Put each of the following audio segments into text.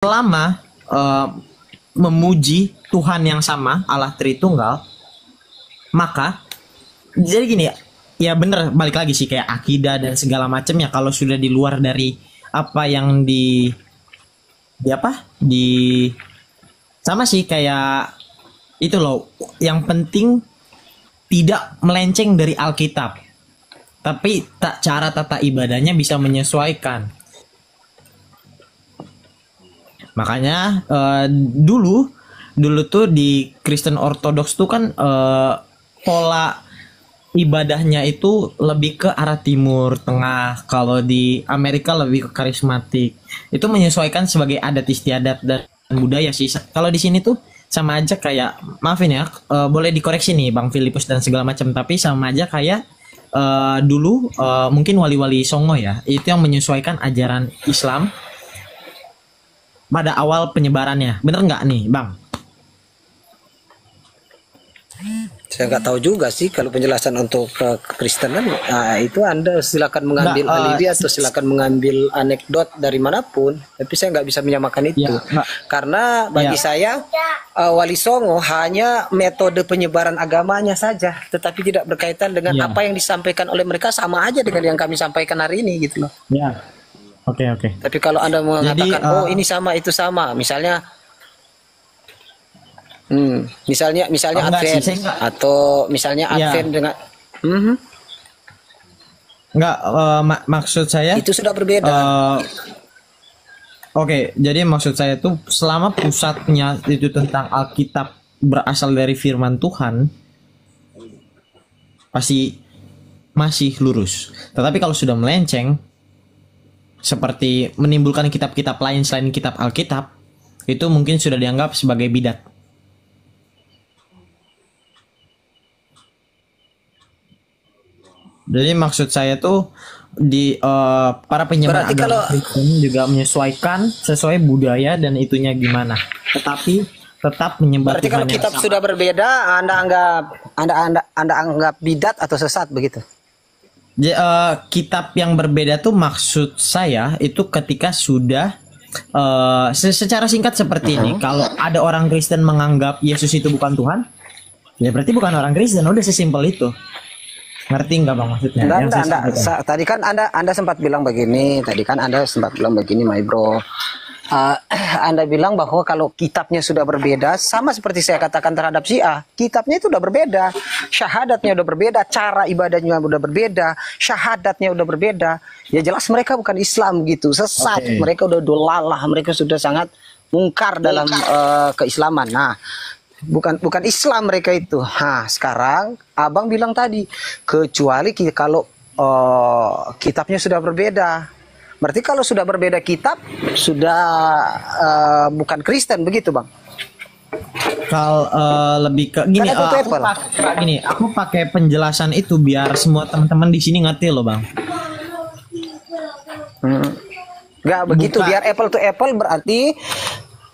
selama memuji Tuhan yang sama, Allah Tritunggal, maka jadi gini ya, ya bener, balik lagi sih kayak akidah dan segala macam ya, kalau sudah di luar dari apa yang di sama sih kayak itu loh, yang penting tidak melenceng dari Alkitab, tapi cara tata ibadahnya bisa menyesuaikan. Makanya dulu tuh di Kristen Ortodoks tuh kan pola ibadahnya itu lebih ke arah timur tengah. Kalau di Amerika lebih ke karismatik. Itu menyesuaikan sebagai adat istiadat dan budaya sih. Kalau di sini tuh sama aja kayak, maafin ya, boleh dikoreksi nih Bang Filipus dan segala macam, tapi sama aja kayak dulu mungkin wali-wali Songo ya, itu yang menyesuaikan ajaran Islam pada awal penyebarannya. Bener nggak nih Bang? Saya nggak tahu juga sih kalau penjelasan untuk kekristenan. Nah, itu Anda silakan mengambil alibi atau silakan mengambil anekdot dari manapun. Tapi saya nggak bisa menyamakan itu. Karena bagi saya Wali Songo hanya metode penyebaran agamanya saja, tetapi tidak berkaitan dengan apa yang disampaikan oleh mereka, sama aja dengan yang kami sampaikan hari ini gitu loh. Ya. Oke. Tapi kalau Anda mengatakan oh ini sama itu sama, misalnya Advent atau misalnya Advent dengan enggak, maksud saya itu sudah berbeda. Oke, jadi maksud saya tuh selama pusatnya itu tentang Alkitab, berasal dari firman Tuhan, pasti masih lurus. Tetapi kalau sudah melenceng, seperti menimbulkan kitab-kitab lain selain kitab Alkitab, itu mungkin sudah dianggap sebagai bidat. Jadi maksud saya tuh di para penyebar agama Kristen juga menyesuaikan sesuai budaya dan itunya gimana. Tetapi tetap menyebar. Berarti kalau kitab sudah berbeda, Anda anggap bidat atau sesat begitu? Kitab yang berbeda tuh maksud saya itu ketika sudah secara singkat seperti ini, kalau ada orang Kristen menganggap Yesus itu bukan Tuhan, ya berarti bukan orang Kristen, udah sesimpel itu. Ngerti nggak Bang maksudnya? Tadi kan Anda sempat bilang begini, my bro. Anda bilang bahwa kalau kitabnya sudah berbeda, sama seperti saya katakan terhadap Syiah, kitabnya itu udah berbeda, syahadatnya udah berbeda, cara ibadahnya udah berbeda, syahadatnya udah berbeda. Ya jelas mereka bukan Islam gitu, sesat. Mereka udah dolalah, mereka sudah sangat mungkar dalam keislaman. Nah, bukan Islam mereka itu. Nah, sekarang Abang bilang tadi, kecuali kalau kitabnya sudah berbeda. Berarti kalau sudah berbeda kitab, sudah bukan Kristen begitu Bang? Kalau lebih ke gini, aku pakai penjelasan itu biar semua teman-teman di sini ngerti loh Bang. Nggak begitu, biar apple to apple berarti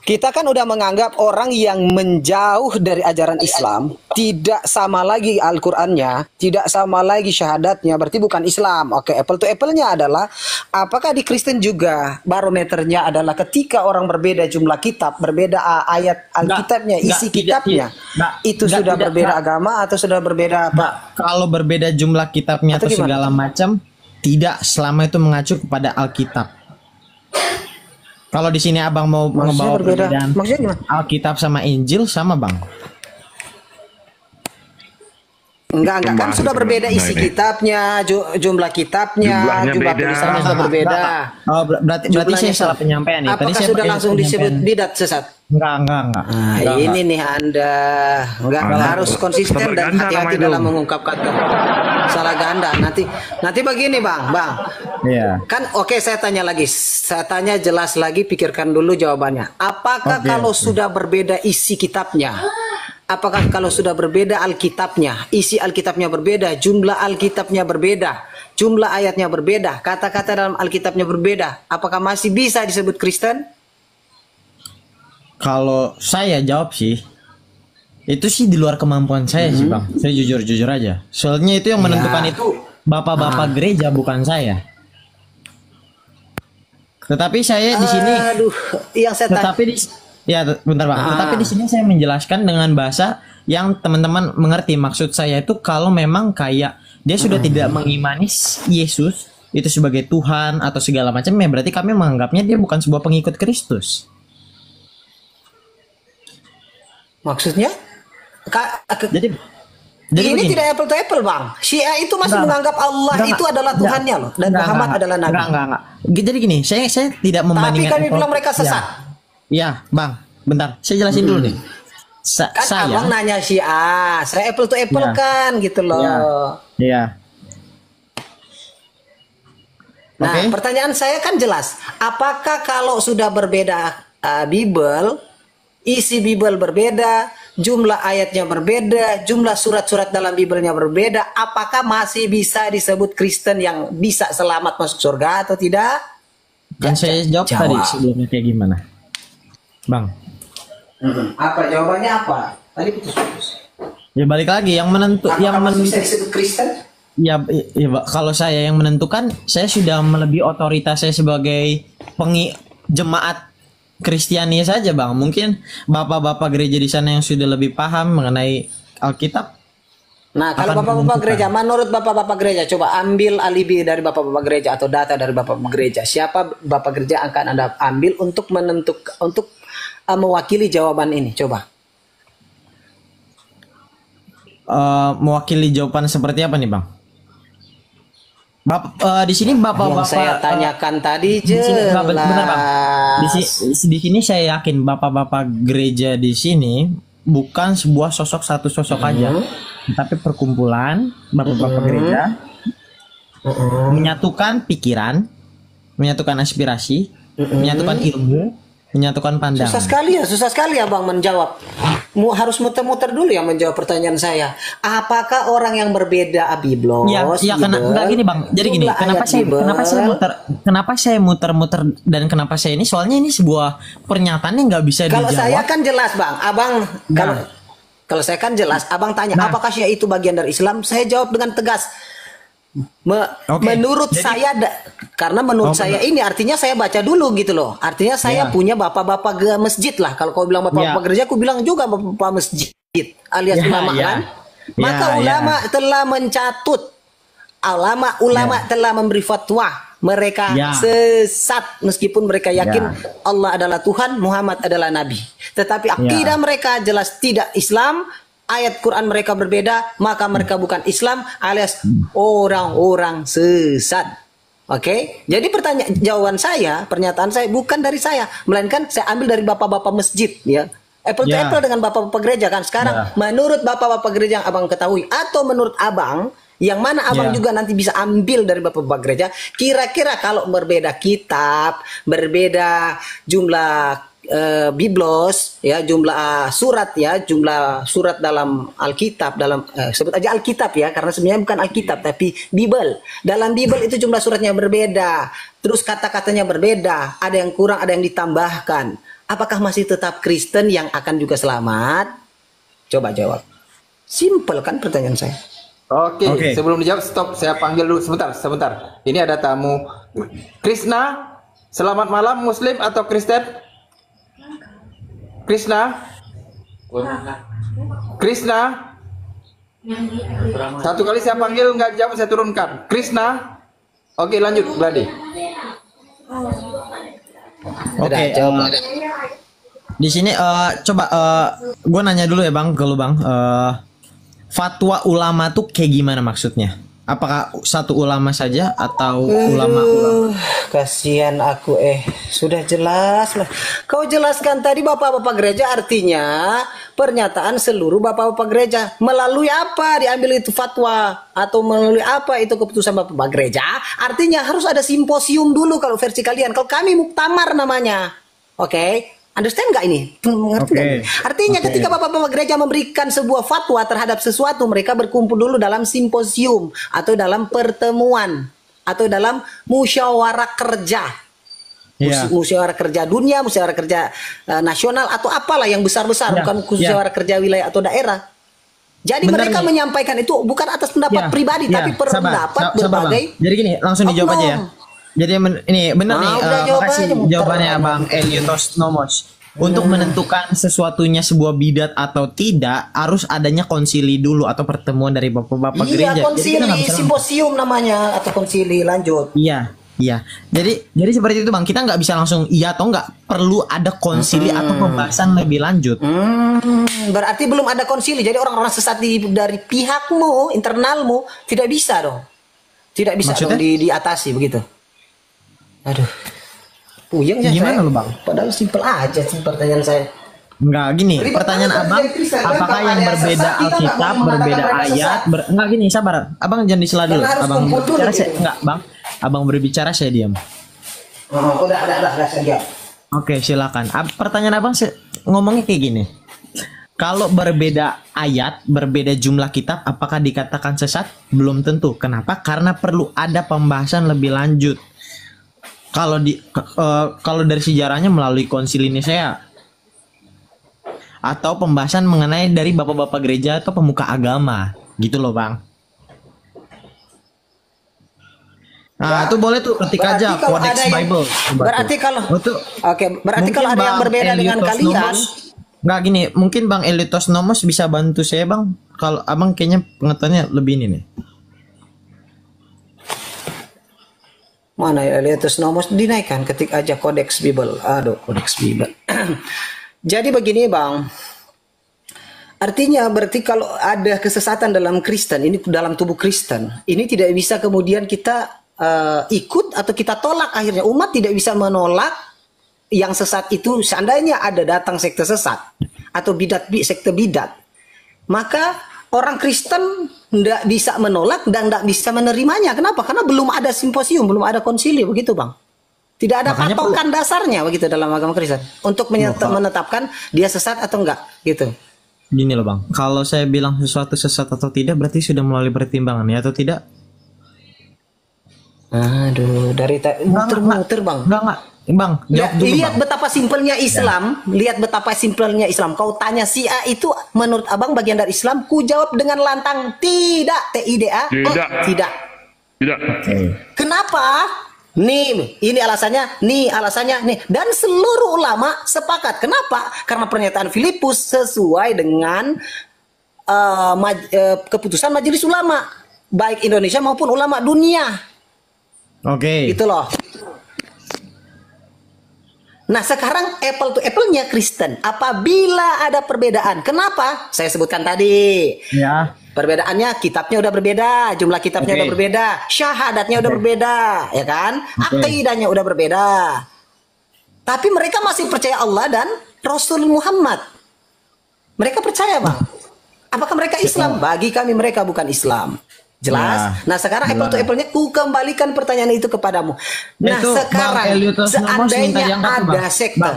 kita kan udah menganggap orang yang menjauh dari ajaran Islam tidak sama lagi Al-Qur'annya, tidak sama lagi syahadatnya, berarti bukan Islam. Oke, apple to apple-nya adalah apakah di Kristen juga barometernya adalah ketika orang berbeda jumlah kitab, berbeda ayat Alkitabnya, isi kitabnya, itu sudah berbeda agama atau sudah berbeda apa? Kalau berbeda jumlah kitabnya atau segala macam, tidak, selama itu mengacu kepada Alkitab. Kalau di sini Abang mau membawa perbedaan Alkitab sama Injil sama Bang? Enggak kan sudah berbeda isi kitabnya, jumlah kitabnya, jumlah tulisannya sudah berbeda. Berarti saya salah penyampaian nih. Apakah sudah langsung disebut bidat sesat? Enggak. Ini nih Anda enggak harus konsisten dan hati-hati dalam mengungkap kata. Salah ganda. Nanti begini Bang. Iya. Kan oke, saya tanya lagi. Saya tanya jelas lagi, pikirkan dulu jawabannya. Apakah kalau sudah berbeda isi kitabnya? Apakah kalau sudah berbeda Alkitabnya, isi Alkitabnya berbeda, jumlah Alkitabnya berbeda, jumlah ayatnya berbeda, kata-kata dalam Alkitabnya berbeda, apakah masih bisa disebut Kristen? Kalau saya jawab sih, itu sih di luar kemampuan saya sih Bang. Saya jujur aja. Soalnya itu yang menentukan itu bapak-bapak gereja, bukan saya. Tetapi saya di sini, Aduh, yang saya tanya. tetapi di, ya bentar bang. Tetapi di sini saya menjelaskan dengan bahasa yang teman-teman mengerti. Maksud saya itu kalau memang kayak dia sudah tidak mengimani Yesus itu sebagai Tuhan atau segala macam, ya berarti kami menganggapnya dia bukan sebuah pengikut Kristus. Maksudnya? Jadi Ini begini. tidak apple to apple, Bang. Syiah itu masih Enggak, menganggap Allah enggak, itu adalah enggak, Tuhannya loh, dan Muhammad adalah nabi. enggak. Jadi gini, saya tidak Tapi membandingkan kami bilang mereka Ya, sesat. ya, bang, bentar, saya jelasin dulu nih. Kan Saya, abang nanya Syiah, saya apple to apple Ya. kan gitu loh. ya, ya, Nah, oke. pertanyaan saya kan jelas. Apakah kalau sudah berbeda Bible, isi Bible berbeda, jumlah ayatnya berbeda, jumlah surat-surat dalam Bible-nya berbeda, apakah masih bisa disebut Kristen yang bisa selamat masuk surga atau tidak? Kan saya jawab Jawab. tadi sebelumnya kayak gimana, bang? Apa jawabannya apa? Tadi putus-putus. Ya balik lagi, yang menentu, yang Apakah masih bisa menentu, disebut Kristen? ya, Pak, kalau saya yang menentukan, saya sudah melebihi otoritas saya sebagai jemaat Kristiani saja, bang. Mungkin bapak-bapak gereja di sana yang sudah lebih paham mengenai Alkitab. Nah, kalau Akan bapak-bapak menentukan. gereja, menurut bapak-bapak gereja, coba ambil alibi dari bapak-bapak gereja atau data dari bapak-bapak gereja. Siapa bapak gereja akan Anda ambil untuk untuk mewakili jawaban ini? Coba. Mewakili jawaban seperti apa nih, bang? Di sini Yang bapak-bapak saya tanyakan tadi di sini, jelas. benar, bang. Di sini saya yakin bapak-bapak gereja di sini bukan sebuah sosok satu sosok aja, tapi perkumpulan bapak-bapak gereja menyatukan pikiran, menyatukan aspirasi, menyatukan ilmu, menyatukan pandangan. Susah sekali ya Bang menjawab. Harus muter-muter dulu ya menjawab pertanyaan saya. Apakah orang yang berbeda Biblos? Ya, enggak gini bang. Jadi gini, kenapa saya muter-muter dan kenapa saya ini? Soalnya ini sebuah pernyataan yang nggak bisa Kalau dijawab. saya kan jelas Bang, Abang kalau saya kan jelas, Abang tanya apakah Syiah itu bagian dari Islam? Saya jawab dengan tegas. Menurut saya, karena menurut saya ini artinya saya baca dulu gitu loh. Artinya saya punya bapak-bapak ke masjid lah. Kalau kau bilang bapak-bapak gereja, aku bilang juga bapak-bapak masjid alias ulama kan. Maka ulama telah mencatut, ulama telah memberi fatwa mereka sesat meskipun mereka yakin Allah adalah Tuhan, Muhammad adalah Nabi. Tetapi akidah mereka jelas tidak Islam. Ayat Quran mereka berbeda, maka mereka bukan Islam alias orang-orang sesat. Oke? Jadi pernyataan saya bukan dari saya, melainkan saya ambil dari bapak-bapak masjid ya. Apple to apple dengan bapak-bapak gereja kan sekarang. Menurut bapak-bapak gereja yang Abang ketahui atau menurut Abang yang mana Abang juga nanti bisa ambil dari bapak-bapak gereja, kira-kira kalau berbeda kitab, berbeda jumlah Biblos ya, jumlah surat ya, jumlah surat dalam Alkitab, dalam sebut aja Alkitab ya, karena sebenarnya bukan Alkitab tapi Bible. Dalam Bible itu jumlah suratnya berbeda, terus kata-katanya berbeda, ada yang kurang, ada yang ditambahkan. Apakah masih tetap Kristen yang akan juga selamat? Coba jawab. Simple kan pertanyaan saya. Oke. Sebelum dijawab stop, saya panggil dulu sebentar. Ini ada tamu. Krishna, selamat malam. Muslim atau Kristen? Krishna, satu kali saya panggil nggak jawab, saya turunkan. Krishna, oke lanjut, Gladi. Oke, di sini coba gue nanya dulu ya bang, ke lu bang, fatwa ulama tuh kayak gimana maksudnya? Apakah satu ulama saja atau ulama-ulama? Kasihan aku sudah jelas lah. Kau jelaskan tadi bapak-bapak gereja artinya pernyataan seluruh bapak-bapak gereja. Melalui apa diambil itu fatwa atau melalui apa itu keputusan bapak-bapak gereja? Artinya harus ada simposium dulu kalau versi kalian. Kalau kami muktamar namanya. Oke? Understand nggak ini? Mengerti nggak? Artinya ketika bapak-bapak gereja memberikan sebuah fatwa terhadap sesuatu, mereka berkumpul dulu dalam simposium atau dalam pertemuan atau dalam musyawarah kerja, musyawarah kerja dunia, musyawarah kerja nasional atau apalah yang besar-besar, bukan musyawarah kerja wilayah atau daerah. Jadi mereka menyampaikan itu bukan atas pendapat pribadi, tapi pendapat berbagai. Jadi gini, langsung dijawab aja ya. Jadi ini benar nih, udah jawab makasih aja, muter jawabannya aja. Bang Eliotos Nomos. Untuk menentukan sesuatunya sebuah bidat atau tidak, harus adanya konsili dulu atau pertemuan dari bapak-bapak Iya, gereja. Jadi kita konsili, nggak bisa simposium namanya atau konsili, lanjut. Iya, iya. Jadi seperti itu Bang. Kita nggak bisa langsung iya atau nggak. Perlu ada konsili atau pembahasan lebih lanjut. Berarti belum ada konsili. Jadi orang-orang sesat dari pihakmu, internalmu tidak bisa dong. Tidak bisa Maksudnya? dong diatasi begitu. Aduh. Puyeng ya Gimana saya. lu, Bang? Padahal simpel aja sih pertanyaan saya. Enggak gini, Ribet pertanyaan banget Abang, jadi Kristen, kan? apakah Kalau yang ada yang berbeda sesat, kita nggak Alkitab, mau mengatakan berbeda mereka ayat, sesat. enggak gini, sabar. Abang jangan disela dulu. Karena harus Abang kumpul dulu berbicara gitu. enggak, Bang. Abang berbicara saya diam. Oh, udah saya. Oke, silakan. Pertanyaan Abang ngomongnya kayak gini. Kalau berbeda ayat, berbeda jumlah kitab, apakah dikatakan sesat? Belum tentu. Kenapa? Karena perlu ada pembahasan lebih lanjut. Kalau dari sejarahnya melalui konsili Nisea atau pembahasan mengenai dari bapak-bapak gereja atau pemuka agama, gitu loh Bang. Nah, itu boleh tuh ketik Berarti aja kalau Codex ada yang- Bible. Coba berarti tuh. kalau- Oh, tuh. Oke, berarti Mungkin kalau ada yang Bang berbeda dengan Eliotos kalian, Nomos, nggak gini, mungkin Bang Eliotos Nomos bisa bantu saya Bang. Kalau Abang kayaknya pengetahuannya lebih ini nih. mana ya Eliotos Nomos dinaikkan, ketik aja Codex Bible. Aduh, Codex Bible. Jadi begini Bang. Artinya berarti kalau ada kesesatan dalam Kristen, ini dalam tubuh Kristen, ini tidak bisa kemudian kita ikut atau kita tolak akhirnya. Umat tidak bisa menolak yang sesat itu seandainya ada datang sekte sesat atau sekte bidat. Maka orang Kristen tidak bisa menolak dan tidak bisa menerimanya. Kenapa? Karena belum ada simposium, belum ada konsili, begitu Bang. Tidak ada Makanya patokan dasarnya begitu dalam agama Kristen untuk menetapkan dia sesat atau enggak gitu. Gini loh Bang, kalau saya bilang sesuatu sesat atau tidak berarti sudah melalui pertimbangan ya atau tidak? Aduh, dari muter-muter Bang. Enggak. Bang, jawab dulu Lihat Bang. betapa simpelnya Islam, lihat betapa simpelnya Islam. Kau tanya si A itu menurut Abang bagian dari Islam, ku jawab dengan lantang tidak, TIDA. Tidak. Tidak. Kenapa? Ini alasannya, nih. Dan seluruh ulama sepakat. Kenapa? Karena pernyataan Filipus sesuai dengan keputusan majelis ulama, baik Indonesia maupun ulama dunia. Oke. Gitu loh. Nah sekarang apple to apple-nya Kristen. Apabila ada perbedaan, kenapa? Saya sebutkan tadi. Ya. Perbedaannya kitabnya udah berbeda, jumlah kitabnya udah berbeda, syahadatnya udah berbeda, ya kan? Akidahnya udah berbeda. Tapi mereka masih percaya Allah dan Rasul Muhammad. Mereka percaya Bang. Apakah mereka Islam? Bagi kami mereka bukan Islam. Jelas. Nah sekarang apple to apple-nya ku kembalikan pertanyaan itu kepadamu. Nah Itu, sekarang Bang Eliotos Nomos minta seandainya diangkat tuh, ada Bang. sekte.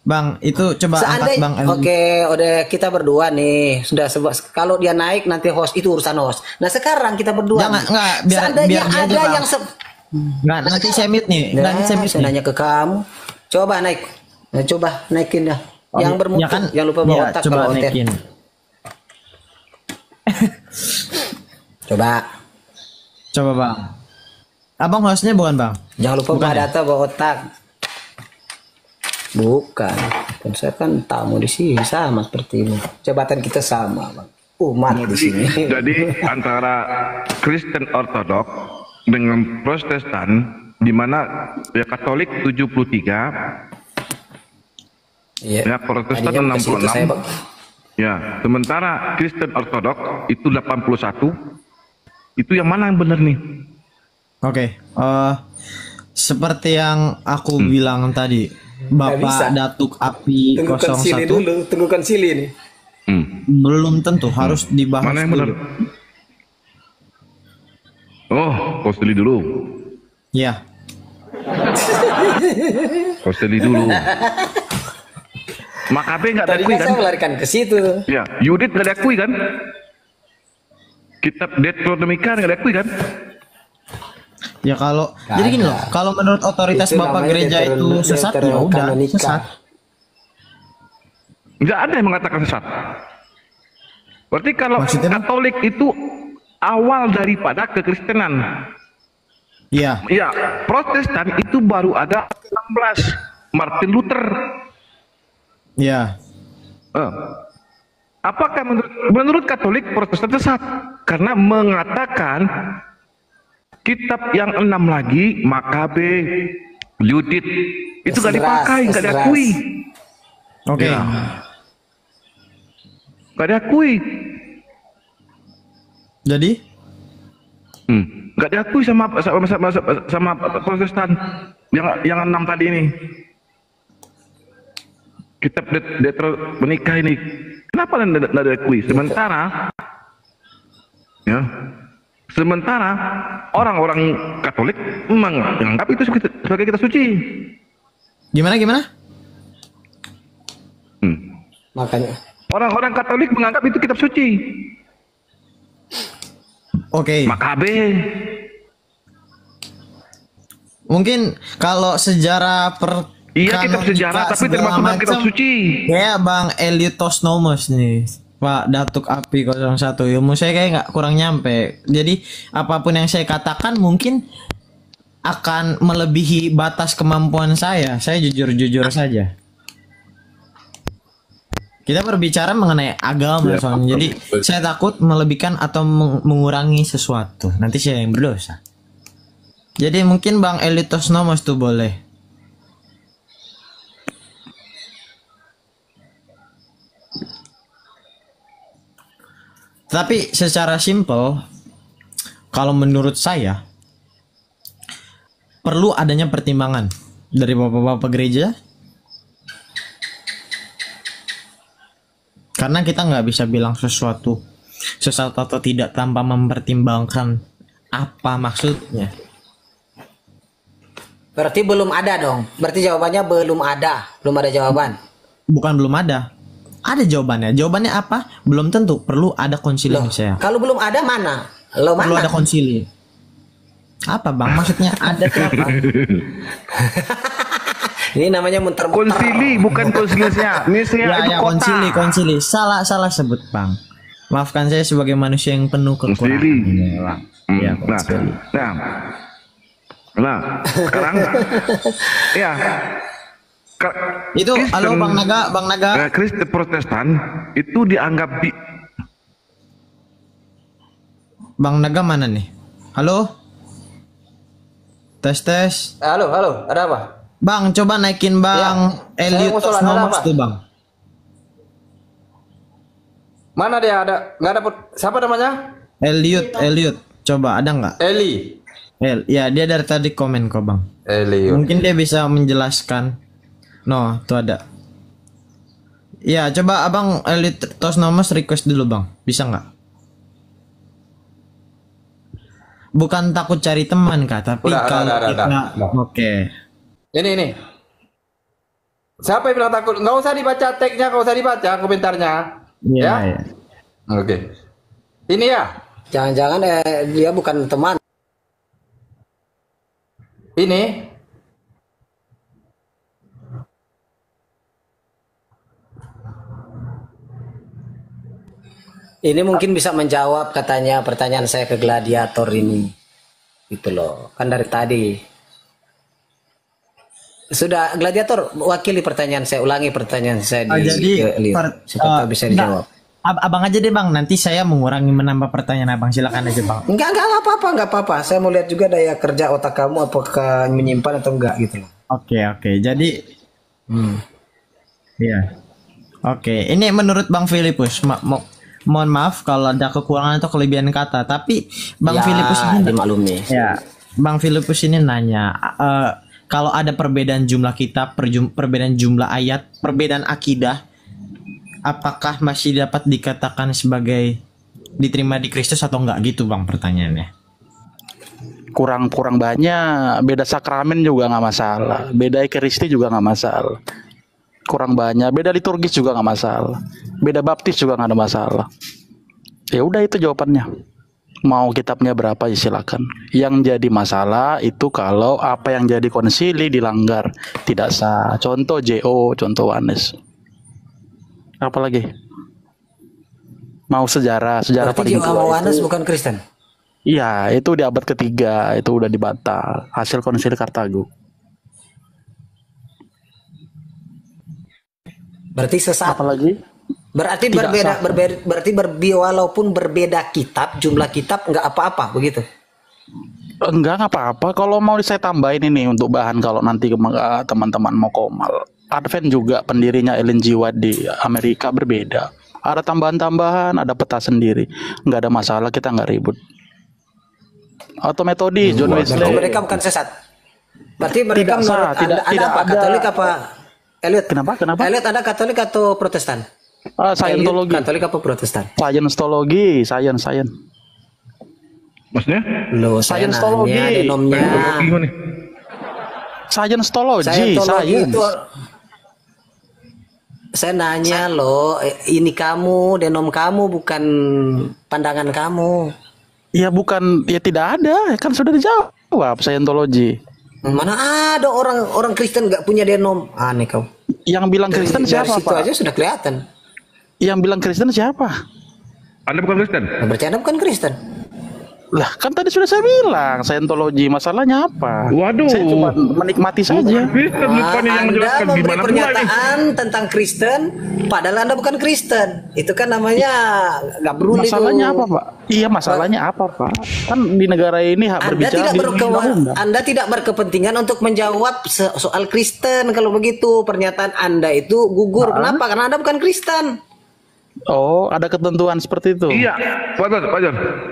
Bang, itu coba angkat Seandainya, Bang Eliotos. oke, udah kita berdua nih sudah kalau dia naik nanti host itu urusan host. Nah sekarang kita berdua. Jangan, nih. enggak, biar Seandainya dia aja, ada Bang. yang Enggak, nanti saya mute nih. Nah, Nanti saya mute saya nih. nanya ke kamu. Coba naik. Nah, coba naikin dah. Oh, Yang bermutu, ya kan? jangan lupa bawa Ya, otak coba kalau otak. naikin. Coba. Coba Bang. Abang hostnya bukan Bang? Jangan lupa bawa data, bawa otak. Bukan. Kan saya kan tamu di sini sama seperti ini. Jabatan kita sama, Bang. Umat di sini. Jadi antara Kristen Ortodok dengan Protestan, di mana ya Katolik 73, ya Protestan Tadinya ke situ 66, saya, Bang. ya sementara Kristen Ortodok itu 81. Itu yang mana yang benar nih? Oke. Seperti yang aku bilang tadi, bisa. Bapak Datuk Api 01 tunggu konsili nih. belum tentu harus dibahas Mana yang benar? dulu. Oh, konsili dulu. Ya. Konsili dulu. Makabe nggak Tadi diakui kan kan? saya melarikan ke situ. Ya, Yudit nggak diakui kan? Kitab Deuteronomika nggak diakui kan? Ya kalau jadi gini loh, kalau menurut otoritas Itu Bapak namanya gereja itu sesat ya udah Deuterokanonika. sesat. Nggak ada yang mengatakan sesat. Berarti kalau Maksudnya, Bang? Katolik itu awal daripada kekristenan. Iya. Ya, Protestan itu baru ada 16, Martin Luther. Iya. Eh, Apakah menurut Katolik Protestan sesat? Karena mengatakan kitab yang 6 lagi, Makabe, Yudit, itu gak dipakai, gak diakui. Oke. Ya. Gak diakui. Jadi Gak diakui sama Protestan yang 6 tadi ini. Kitab menikah ini, kenapa tidak diakui? Sementara orang-orang Katolik menganggap itu sebagai kitab suci. gimana? Makanya Orang-orang Katolik menganggap itu kitab suci. Oke. Makabe. Mungkin kalau sejarah Iya, kitab sejarah, tapi termasuk dalam kitab suci. Kayak Bang Elitos Nomos nih, Pak Datuk Api 01. Ilmu saya kayak nggak kurang nyampe. Jadi apapun yang saya katakan mungkin akan melebihi batas kemampuan saya. Saya jujur-jujur saja. Kita berbicara mengenai agama soalnya. Jadi saya takut melebihkan atau mengurangi sesuatu. Nanti saya yang berdosa. Jadi mungkin Bang Elitos Nomos tuh boleh. Tapi secara simpel, kalau menurut saya perlu adanya pertimbangan dari bapak-bapak gereja, karena kita nggak bisa bilang sesuatu atau tidak tanpa mempertimbangkan apa maksudnya. berarti belum ada dong. Berarti jawabannya belum ada jawaban. Bukan belum ada. Ada jawabannya. Jawabannya apa? Belum tentu. Perlu ada konsili saya. Kalau belum ada mana? Perlu ada konsili. Apa Bang? Maksudnya ada tuh apa? Ini namanya muter-muter. Konsili, bukan konsilisnya. Nisea itu Ya, kota. konsili. Salah sebut Bang. Maafkan saya sebagai manusia yang penuh kekurangan. Konsili. Ini, Bang. Ya, konsili. Nah, sekarang ya. Itu halo Bang Naga. Kristen Protestan itu dianggap Bang Naga mana nih? Halo? Tes. Halo, ada apa? Bang, coba naikin Bang Eliot Nomos tuh Bang. Mana dia ada? Nggak dapet. Siapa namanya? Eliot. Coba ada nggak? Eli. Ya dia dari tadi komen kok Bang. Eli. Mungkin dia bisa menjelaskan. No, tuh ada. Ya, coba Abang Eliot Nomos request dulu Bang. Bisa nggak? Bukan takut cari teman Kak, tapi kalau kita oke. Ini. Siapa yang bilang takut? Nggak usah dibaca tagnya, nggak usah dibaca komentarnya. Iya. Oke. Ini ya. Jangan-jangan dia bukan teman. Ini. Ini mungkin bisa menjawab katanya pertanyaan saya ke gladiator ini. Gitu loh. Kan dari tadi. Sudah gladiator wakili pertanyaan saya, ulangi pertanyaan saya di siapa tahu bisa dijawab. Abang aja deh Bang, nanti saya mengurangi menambah pertanyaan Abang, silakan aja Bang. Enggak apa-apa. Saya mau lihat juga daya kerja otak kamu apakah menyimpan atau enggak gitu loh. Oke. Jadi iya. Oke, ini menurut Bang Filipus. Mohon maaf kalau ada kekurangan atau kelebihan kata, tapi Bang Filipus ini dimaklumi. Ya, Bang Filipus ini nanya, kalau ada perbedaan jumlah kitab, perbedaan jumlah ayat, perbedaan akidah, apakah masih dapat dikatakan sebagai diterima di Kristus atau enggak gitu Bang pertanyaannya? Kurang banyak. Beda sakramen juga nggak masalah, beda Ekaristi juga nggak masalah. Kurang banyak, beda liturgis juga nggak masalah, beda baptis juga nggak ada masalah. Ya udah, itu jawabannya. Mau kitabnya berapa ya silakan. Yang jadi masalah itu kalau apa yang jadi konsili dilanggar, tidak sah. Contoh JO, contoh Wanes. Apalagi? Mau sejarah Berarti paling Jiwa tua Wanes itu. bukan Kristen. Iya, itu di abad ketiga itu udah dibatal hasil konsili Kartago. Berarti sesat. Apalagi Berarti tidak sah. walaupun berbeda kitab, jumlah kitab nggak apa-apa begitu. Enggak apa-apa. Kalau mau saya tambahin ini untuk bahan kalau nanti teman-teman mau komal. Advent juga pendirinya Ellen G. White di Amerika berbeda. Ada tambahan-tambahan, ada peta sendiri. Nggak ada masalah, kita nggak ribut. Atau metodis John Berarti Wesley. mereka bukan sesat. Berarti mereka Tidak sah, menurut tidak- anda tidak apa? ada. Katolik apa? Elliot. Kenapa? Elliot, Anda Katolik atau Protestan? Scientology. Elliot, Katolik apa Protestan? Scientology, science. Maksudnya? Loh, saya Scientology. nanya denomnya. Gimana nih? Scientology, Scientology science. itu saya nanya loh, ini kamu, denom kamu bukan pandangan kamu. Ya bukan, ya tidak ada, kan sudah dijawab Scientology. Mana ada orang Kristen nggak punya denom? Aneh kau. Yang bilang Kristen Dari siapa, situ Pak? aja sudah kelihatan. Yang bilang Kristen siapa? Anda bukan Kristen? Nah, berarti Anda bukan Kristen. Lah, kan tadi sudah saya bilang Scientology, masalahnya apa? Waduh. Saya cuma menikmati saja. Kristen rupanya yang Anda menjelaskan memberi gimana pula nih. pernyataan tentang Kristen, padahal Anda bukan Kristen. Itu kan namanya nggak beruli itu. Masalahnya apa, Pak? Iya, masalahnya apa, Pak? Kan di negara ini hak Anda berbicara tidak di undang-undang. Anda tidak berkepentingan untuk menjawab soal Kristen. Kalau begitu pernyataan Anda itu gugur. Kenapa? Karena Anda bukan Kristen. Oh, ada ketentuan seperti itu. Iya, wajar.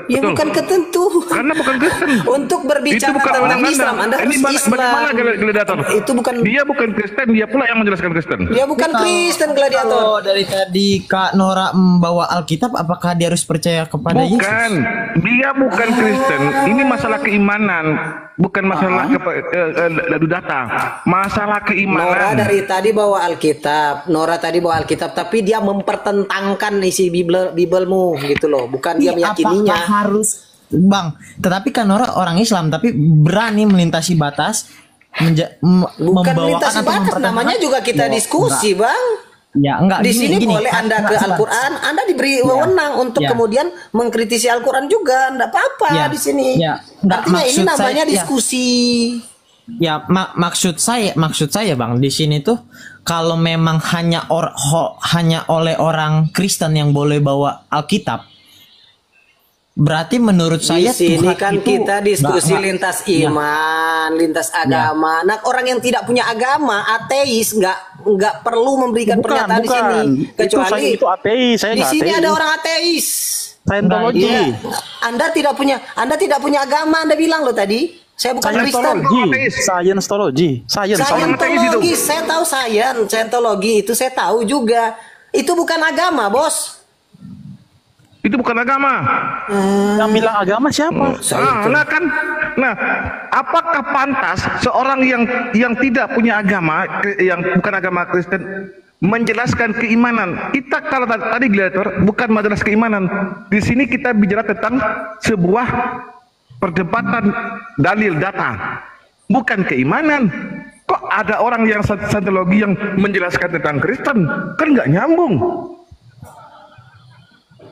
Ya Betul. bukan ketentuan. Karena bukan Kristen. Untuk berbicara Itu bukan tentang undang-undang. Islam, Anda Ini harus Islam. bagaimana gladiator? Itu bukan. Dia bukan Kristen, dia pula yang menjelaskan Kristen. Dia bukan Kristen, gladiator. Kalau dari tadi Kak Nora membawa Alkitab, apakah dia harus percaya kepada Yesus? Bukan, dia bukan Kristen. Ini masalah keimanan, bukan masalah data. Masalah Nora keimanan. dari tadi bawa Alkitab, tapi dia mempertentangkan isi Bibelmu gitu loh, bukan dia meyakininya. Apakah harus Bang? Tetapi kan orang Islam tapi berani melintasi batas, Bukan membawakan melintasi atau batas, mempertahankan- namanya juga kita Ya, diskusi, Bang. Ya enggak Di gini, sini boleh Kak, Anda enggak, ke sabar. Al-Quran, Anda diberi wewenang untuk Ya. kemudian mengkritisi Al-Quran juga, enggak apa-apa Ya. di sini. Ya. Enggak, Artinya ini maksud namanya saya- ya. diskusi. Ya maksud saya Bang, di sini tuh kalau memang hanya oleh orang Kristen yang boleh bawa Alkitab, berarti menurut Di saya sini Tuhan kan itu kita diskusi nggak- lintas Ya. iman, lintas agama. Nah, orang yang tidak punya agama, ateis, nggak perlu memberikan pernyataan di sini. Kecuali itu ateis, saya di nggak sini ateis. ada orang ateis. Scientology. Iya. Anda tidak punya agama, Anda bilang loh tadi. Saya bukan Kristen. Scientology. Science. Scientology, saya tahu Scientology itu saya tahu juga. Itu bukan agama, Bos. Itu bukan agama. Yang bilang agama siapa? Apakah pantas seorang yang tidak punya agama, yang bukan agama Kristen, menjelaskan keimanan? Kita kalau tadi gladiator bukan majelis keimanan. Di sini kita bicara tentang sebuah perdebatan dalil data, bukan keimanan. Kok ada orang yang Scientology yang menjelaskan tentang Kristen? Kan nggak nyambung.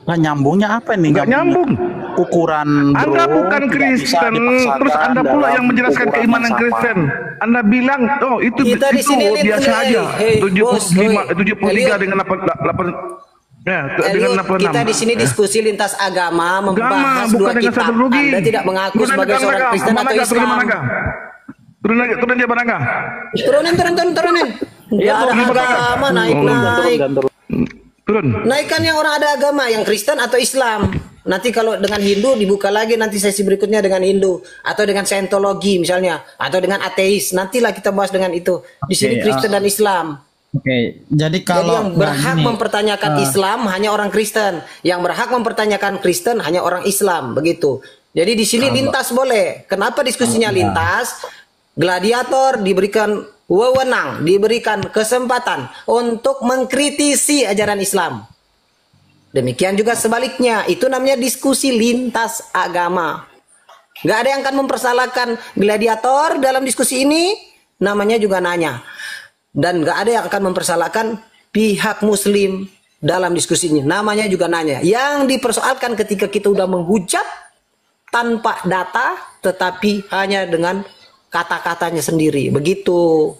Nah, nyambungnya apa nih? Nggak nyambung. Ukuran Anda bro, bukan tidak bisa Kristen, dipaksakan terus Anda pula dalam yang menjelaskan ukuran keimanan yang sama. Kristen. Anda bilang, oh itu Kita di sini biasa aja. Bos, 73 dengan 8 ya, dengan 86. Kita di sini diskusi lintas agama, membahas bukan dua dengan kitab. Scientology. Anda tidak mengaku Turun sebagai ke seorang Managa, Kristen atau Managa, turun Islam. Managa. Turun dia Managa. Turunin. Nggak ada agama, naik. Turun. Naikkan yang orang ada agama, yang Kristen atau Islam. Nanti kalau dengan Hindu dibuka lagi nanti sesi berikutnya dengan Hindu atau dengan Scientology misalnya atau dengan ateis. Nantilah kita bahas dengan itu. Di sini Oke, Kristen dan Islam. Oke, jadi Jadi kalau yang berhak gini, mempertanyakan Islam hanya orang Kristen, yang berhak mempertanyakan Kristen hanya orang Islam, begitu. Jadi di sini lintas boleh. Kenapa diskusinya lintas? Gladiator diberikan wewenang, diberikan kesempatan untuk mengkritisi ajaran Islam. Demikian juga sebaliknya, itu namanya diskusi lintas agama. Gak ada yang akan mempersalahkan gladiator dalam diskusi ini, namanya juga nanya. Dan gak ada yang akan mempersalahkan pihak muslim dalam diskusinya, namanya juga nanya. Yang dipersoalkan ketika kita udah menghujat, tanpa data, tetapi hanya dengan kata-katanya sendiri. Begitu.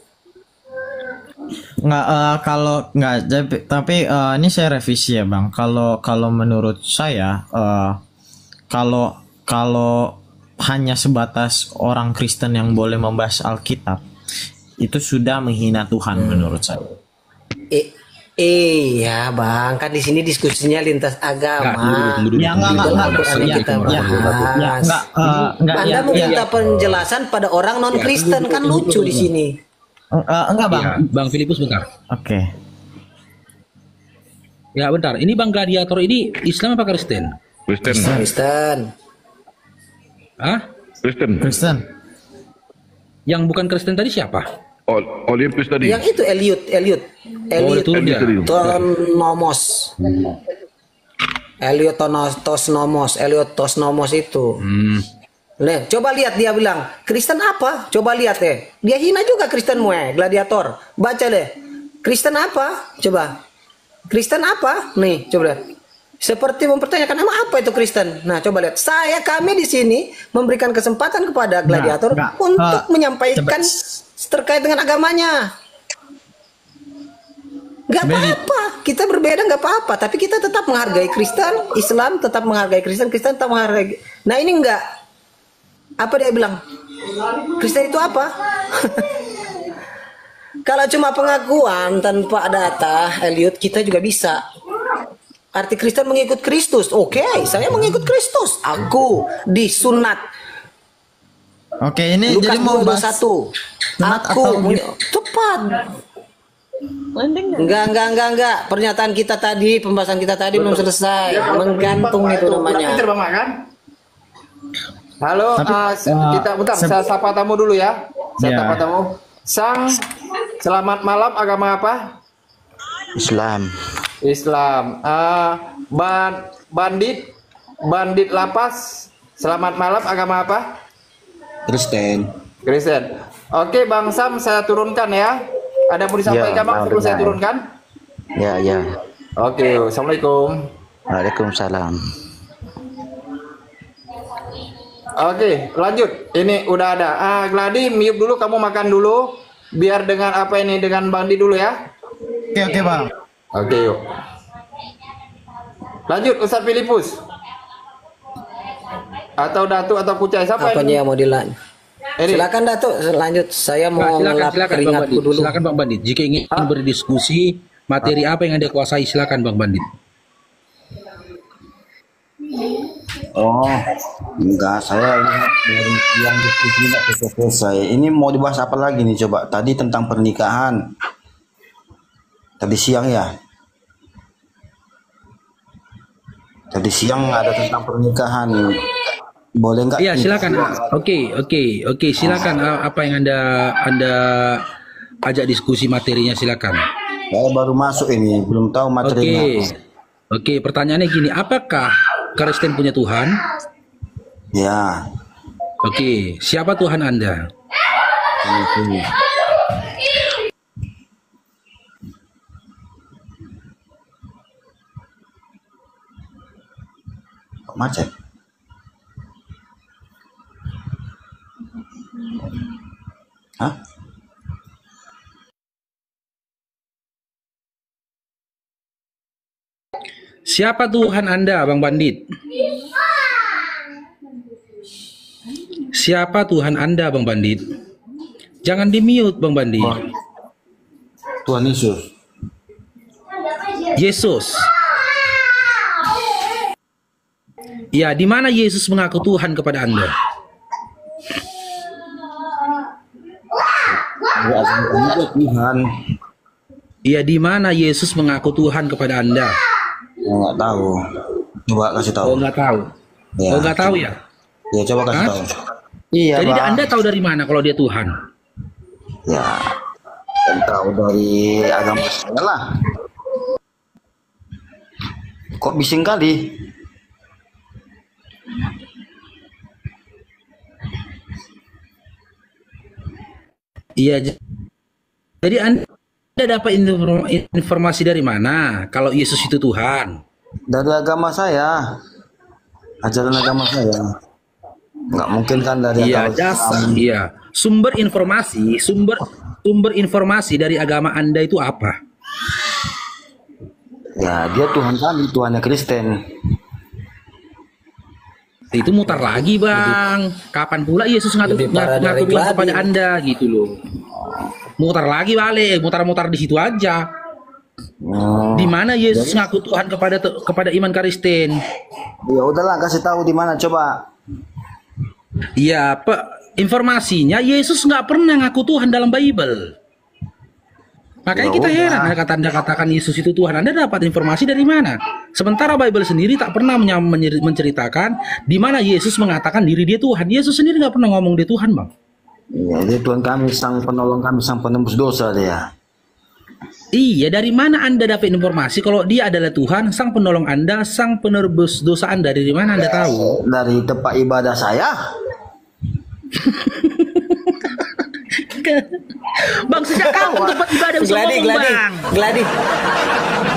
Nggak, kalau nggak, tapi ini saya revisi ya Bang. Kalau menurut saya, kalau kalau hanya sebatas orang Kristen yang boleh membahas Alkitab, itu sudah menghina Tuhan menurut saya. Iya Bang, kan di sini diskusinya lintas agama. Ya Anda meminta penjelasan pada orang non Kristen, kan lucu di sini. Enggak Bang. Ya, Bang Filipus bentar. Oke. Ya bentar, ini Bang Gladiator ini Islam apa Kristen? Kristen. Kristen. Hah? Kristen. Kristen. Yang bukan Kristen tadi siapa? Olympus tadi. Yang itu Eliud itu dia. Tosnomos. Eliud Tosnomos itu. Nih, coba lihat dia bilang, Kristen apa? Coba lihat deh. Dia hina juga Kristen Gladiator. Baca deh. Kristen apa? Coba. Kristen apa? Nih, coba lihat. Seperti mempertanyakan apa itu Kristen. Nah, coba lihat. Kami di sini memberikan kesempatan kepada Gladiator untuk menyampaikan terkait dengan agamanya. Gak apa-apa, kita berbeda gak apa-apa, tapi kita tetap menghargai Kristen, Islam tetap menghargai Kristen, Kristen tetap menghargai. Nah ini enggak. Apa dia bilang? Kristen itu apa? Kalau cuma pengakuan tanpa data, Eliud, kita juga bisa. Arti Kristen mengikut Kristus. Oke, saya mengikut Kristus. Aku disunat. Oke, ini Lukas jadi mau bahas 21. Aku tepat. Enggak. Pernyataan kita tadi, pembahasan kita tadi belum selesai. Menggantung itu namanya. Pinter Bang Mak, kan? Halo, kita bentar, saya sapa tamu dulu ya. Saya sapa tamu. Sang, selamat malam, agama apa? Islam. Bandit lapas, selamat malam, agama apa? Kristen. Oke, Bang Sam, saya turunkan ya. Ada mau disampaikan Bang sebelum saya turunkan? Ya. Oke, Assalamualaikum. Waalaikumsalam. Oke, lanjut. Ini udah ada. Gladi, mute dulu, kamu makan dulu. Biar dengan apa ini, dengan Bandi dulu ya. Oke Bang. Oke, yuk. Lanjut, Ustaz Filipus. Atau Datu atau Kucai, siapa Apa ini? yang mau dilanjut? Silakan Datuk, lanjut. Saya mau ngelap keringatku dulu. Silakan Bang Bandit. Jika ingin berdiskusi materi apa yang Anda kuasai, silakan Bang Bandit. Oh, enggak, saya lihat dari yang diskusi nggak selesai. Ini mau dibahas apa lagi nih coba? Tadi tentang pernikahan. Tadi siang ya. Tadi siang ada tentang pernikahan. Boleh nggak? Iya, silakan. Oke, silakan. Apa yang Anda ajak diskusi materinya, silakan. Saya baru masuk ini, belum tahu materinya. Oke, pertanyaannya gini, apakah Kristen punya Tuhan? Ya. Oke, siapa Tuhan Anda? Kok macet? Hah? Siapa Tuhan Anda, Bang Bandit? Siapa Tuhan Anda, Bang Bandit? Jangan di-mute, Bang Bandit. Tuhan Yesus. Yesus. Ya, di mana Yesus mengaku Tuhan kepada Anda? Tuhan. Ya, di mana Yesus mengaku Tuhan kepada Anda? Nggak tahu. Coba kasih tahu. Oh, nggak tahu. Ya. Oh, nggak tahu ya? Ya, coba kasih tahu. Iya, Jadi Bang. Anda tahu dari mana kalau dia Tuhan? Ya, dan tahu dari agama saya lah. Kok bising kali? Iya. Jadi Anda dapat informasi dari mana kalau Yesus itu Tuhan? Dari agama saya. Ajaran agama saya. Nggak mungkin kan dari Iya, agama dasar. Islam. Iya. Sumber informasi dari agama Anda itu apa? Ya, dia Tuhan kami, Tuhannya Kristen. Itu mutar lagi, Bang. Kapan pula Yesus Lebih parah dari ngaku Tuhan Gladi. kepada Anda gitu loh. Mutar lagi balik, mutar-mutar di situ aja. Oh. Di mana Yesus ngaku Tuhan kepada iman Kristen? Ya udahlah, kasih tahu di mana coba. Iya, informasinya Yesus nggak pernah ngaku Tuhan dalam Bible. Makanya Ya kita udah. heran, Anda katakan Yesus itu Tuhan. Anda dapat informasi dari mana? Sementara Bible sendiri tak pernah menceritakan di mana Yesus mengatakan diri dia Tuhan. Yesus sendiri nggak pernah ngomong dia Tuhan, Bang. Ya, dia Tuhan kami, sang penolong kami, sang penembus dosa dia. Iya, dari mana Anda dapat informasi kalau dia adalah Tuhan, sang penolong Anda, sang penebus dosa Anda? Dari mana Anda tahu? Dari tempat ibadah saya. Bang, sejak kapan tempat ibadah bisa ngomong, Bang?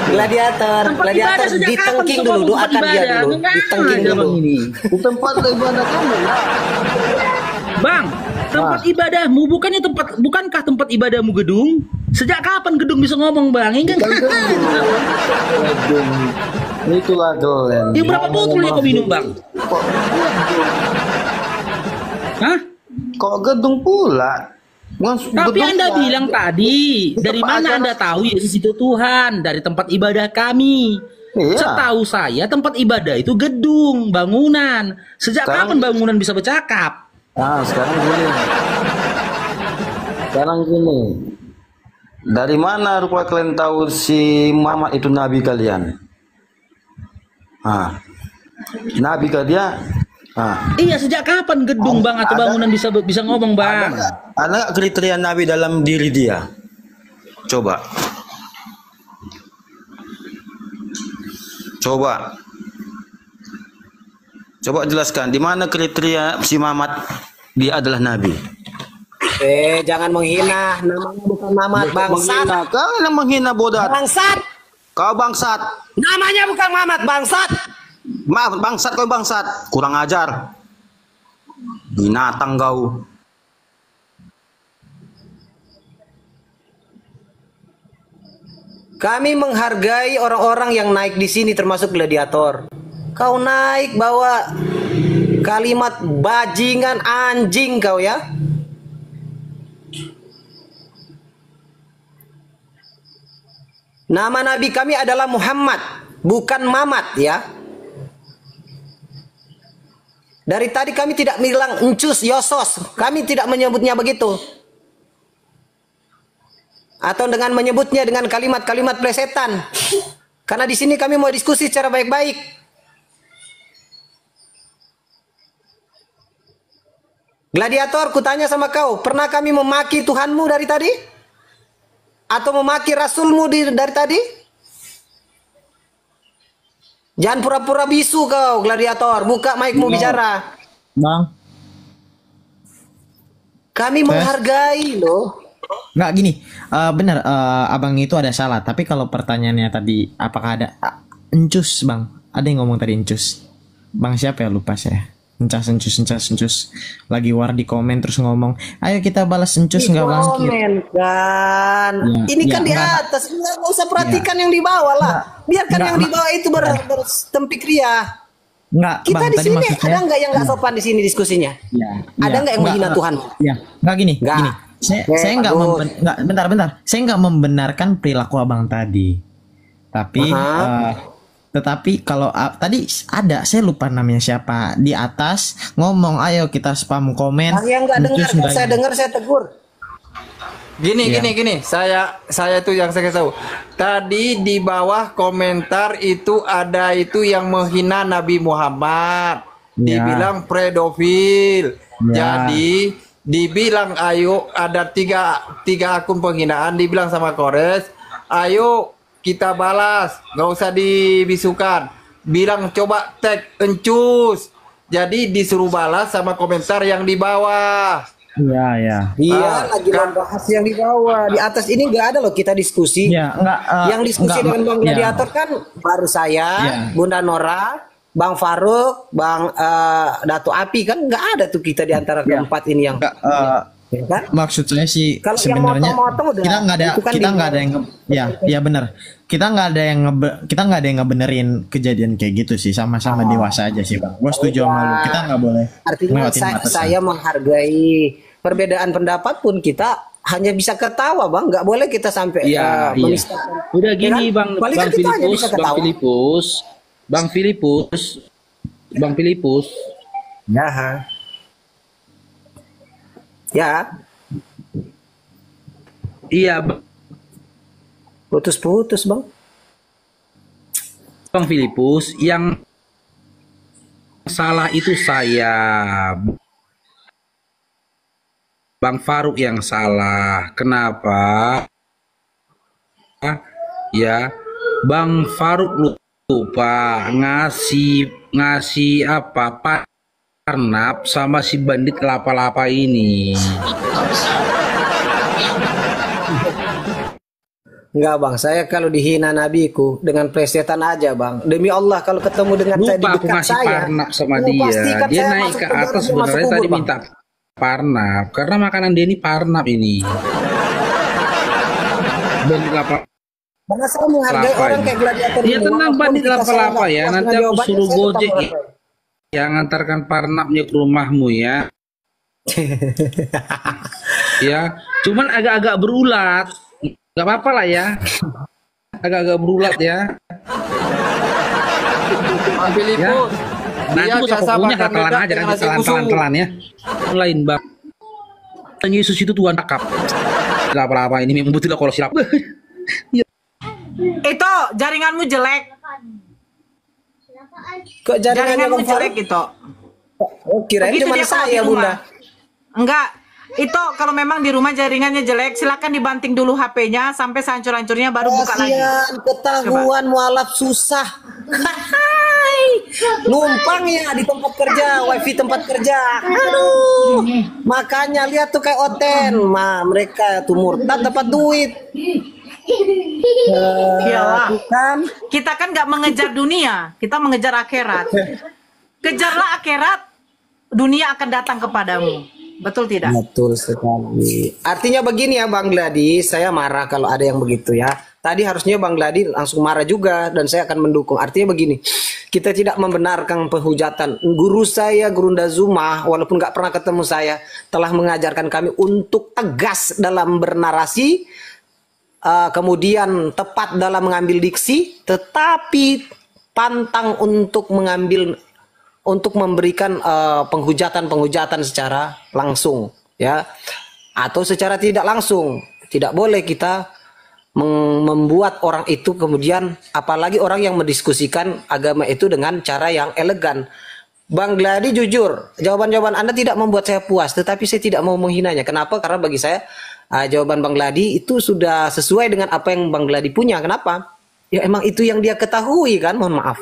Gladiator, Tempat gladiator ibadah sejak kapan ditengking bisa dulu, ngomong tempat doakan dia ibadah? dulu, Enggak ditengking ada, dulu. Bang, ini. Di tempat ibadah kamu lah. Bang, tempat ibadahmu bukankah tempat ibadahmu gedung? Sejak kapan gedung bisa ngomong, Bang? Enggak. Itulah Glenn. Ya berapa botol yang kau minum, Bang? Kok, Hah? kok gedung pula? Tapi Anda bilang tadi, dari mana Anda tahu Yesus itu Tuhan? Dari tempat ibadah kami. Iya. Setahu saya tempat ibadah itu gedung, bangunan. Sejak Sekarang- kapan bangunan bisa bercakap? Nah, sekarang gini. Dari mana rupa kalian tahu si Muhammad itu nabi kalian? Ah. Nabi kah dia? Ah. Iya, sejak kapan gedung, Bang, atau bangunan bisa ngomong, Bang? Ada nggak kriteria nabi dalam diri dia? Coba. Coba jelaskan di mana kriteria si Muhammad dia adalah nabi. Jangan menghina, namanya bukan Mamat, bangsat. Menghina. Kau yang menghina bodat. Bangsat. Kau bangsat. Namanya bukan Mamat, bangsat. Maaf, bangsat kau bangsat. Kurang ajar. Binatang kau. Kami menghargai orang-orang yang naik di sini termasuk gladiator. Kau naik bawa kalimat bajingan anjing kau ya. Nama nabi kami adalah Muhammad, bukan Mamat ya. Dari tadi kami tidak bilang encus, yosos. Kami tidak menyebutnya begitu. Atau dengan menyebutnya dengan kalimat-kalimat plesetan. Karena di sini kami mau diskusi secara baik-baik. Gladiator, kutanya sama kau, pernah kami memaki Tuhanmu dari tadi? Atau memaki Rasulmu dari tadi? Jangan pura-pura bisu kau, gladiator. Buka mic-mu bicara. Bang, Kami menghargai loh. nggak gini, benar, abang itu ada salah. Tapi kalau pertanyaannya tadi, apakah ada encus, bang? Ada yang ngomong tadi encus. Bang siapa ya, lupa saya. Encas, encus. Lagi war di komen terus ngomong, ayo kita balas encus nggak bang? Komen kan. Ya, Ini kan ya, di enggak. atas. Nggak usah perhatikan yang di bawah lah. Biarkan Enggak, yang di bawah itu bertempik ria. Nggak, Kita bang, di tadi sini maksud saya. ada nggak yang nggak sopan di sini diskusinya? Ya, Ada nggak yang menghina Tuhan? Ya, nggak gini, Nggak. gini. Saya nggak bagus. nggak, bentar. Saya nggak membenarkan perilaku abang tadi. Tapi, tetapi kalau tadi ada, saya lupa namanya siapa di atas ngomong, ayo kita spam komen. Yang nggak dengar, Terus kan nggak- saya dengar saya tegur. Gini, Iya. gini. Saya tuh yang saya tahu. Tadi di bawah komentar itu ada itu yang menghina Nabi Muhammad. Ya. Dibilang pedofil. Ya. Jadi dibilang ayo ada tiga akun penghinaan, dibilang sama Kores, ayo kita balas, nggak usah dibisukan. Bilang coba tag encus. Jadi disuruh balas sama komentar yang di bawah. Iya. Iya, lagi membahas yang di bawah. Di atas ini nggak ada loh kita diskusi. Ya, enggak. Yang diskusi dengan Bang ya. Gladiator kan baru saya, Iya. Bunda Nora, Bang Faruk, Bang Dato Api kan nggak ada tuh kita di antara keempat ini yang Enggak, ya kan? maksud saya sih Kalau yang sebenarnya motong-motong udah kita nggak ada itu kan kita nggak ada yang ya benar, kita nggak ada yang kita nggak ada yang ngebenerin kejadian kayak gitu sih, sama-sama dewasa aja sih bang. Gue setuju sama lu, kita nggak boleh Artinya ngelewatin batas. saya menghargai perbedaan pendapat pun kita hanya bisa ketawa bang, nggak boleh kita sampai Iya, iya. menistakan. Udah Ya gini kan? Bang Paling Bang kan kita hanya Filipus, bisa Bang ketawa. Filipus, Bang Filipus, Bang Filipus. Ya, ya, Iya, putus-putus bang. Bang Filipus, yang salah itu saya. Bang Faruk yang salah. Kenapa? Ya, Bang Faruk lupa ngasih apa parnap sama si bandit lapa-lapa ini. Enggak bang, saya kalau dihina nabiku dengan plesetan aja bang. Demi Allah kalau ketemu dengan saya di Lupa aku dekat ngasih saya, parnap sama lu dia. pastikan Dia saya naik masuk ke penjara, atas dia masuk sebenarnya kubur, tadi Bang. minta parnap karena makanan dia ini parnap ini. Bandit lapa Karena saya menghargai Lapa orang ini. kayak gladiator Iya ini. tenang Walaupun bandit kita lapa-lapa salah ya. puas Nanti dengan aku jawabannya, suruh saya tetap Gojek menghargai. yang ngantarkan parnapnya ke rumahmu ya. Ya, cuman agak-agak berulat. Gak apa-apa lah ya. Agak-agak berulat ya. Bang Filipus, Nanti dia gue biasa pokoknya makan katalan ledak aja dengan nanti nasi busuk. telan-telan ya. Lain bang. Yesus itu Tuhan cakap. Apa-apa ini memang betul kalau silap. Itu jaringanmu jelek. Kok jaringannya Jaringanmu Bang Faruk? jelek itu. Oh, kirain Begitu cuma dia kalau di saya bunda. rumah. Enggak. Itu kalau memang di rumah jaringannya jelek, silakan dibanting dulu HP-nya sampai sehancur-hancurnya baru buka lagi. Kasihan, ketahuan mualaf susah. Numpang ya di tempat kerja, wifi tempat kerja. Aduh, makanya lihat tuh kayak Oten, mereka tuh murtad dapat duit. Iyalah. Tuh kan, Kita kan nggak mengejar dunia, kita mengejar akhirat. Kejarlah akhirat, dunia akan datang kepadamu. Betul tidak? betul sekali. Artinya begini ya Bang Gladi, saya marah kalau ada yang begitu ya. Tadi harusnya Bang Gladi langsung marah juga dan saya akan mendukung. Artinya begini, kita tidak membenarkan penghujatan. Guru saya, Guru Ndazuma, walaupun nggak pernah ketemu saya, telah mengajarkan kami untuk tegas dalam bernarasi, kemudian tepat dalam mengambil diksi, tetapi pantang untuk memberikan penghujatan secara langsung ya, atau secara tidak langsung. Tidak boleh kita membuat orang itu kemudian, apalagi orang yang mendiskusikan agama itu dengan cara yang elegan. Bang Gladi jujur, jawaban-jawaban Anda tidak membuat saya puas, tetapi saya tidak mau menghinanya. Kenapa? Karena bagi saya jawaban Bang Gladi itu sudah sesuai dengan apa yang Bang Gladi punya. Kenapa? Ya emang itu yang dia ketahui kan, mohon maaf.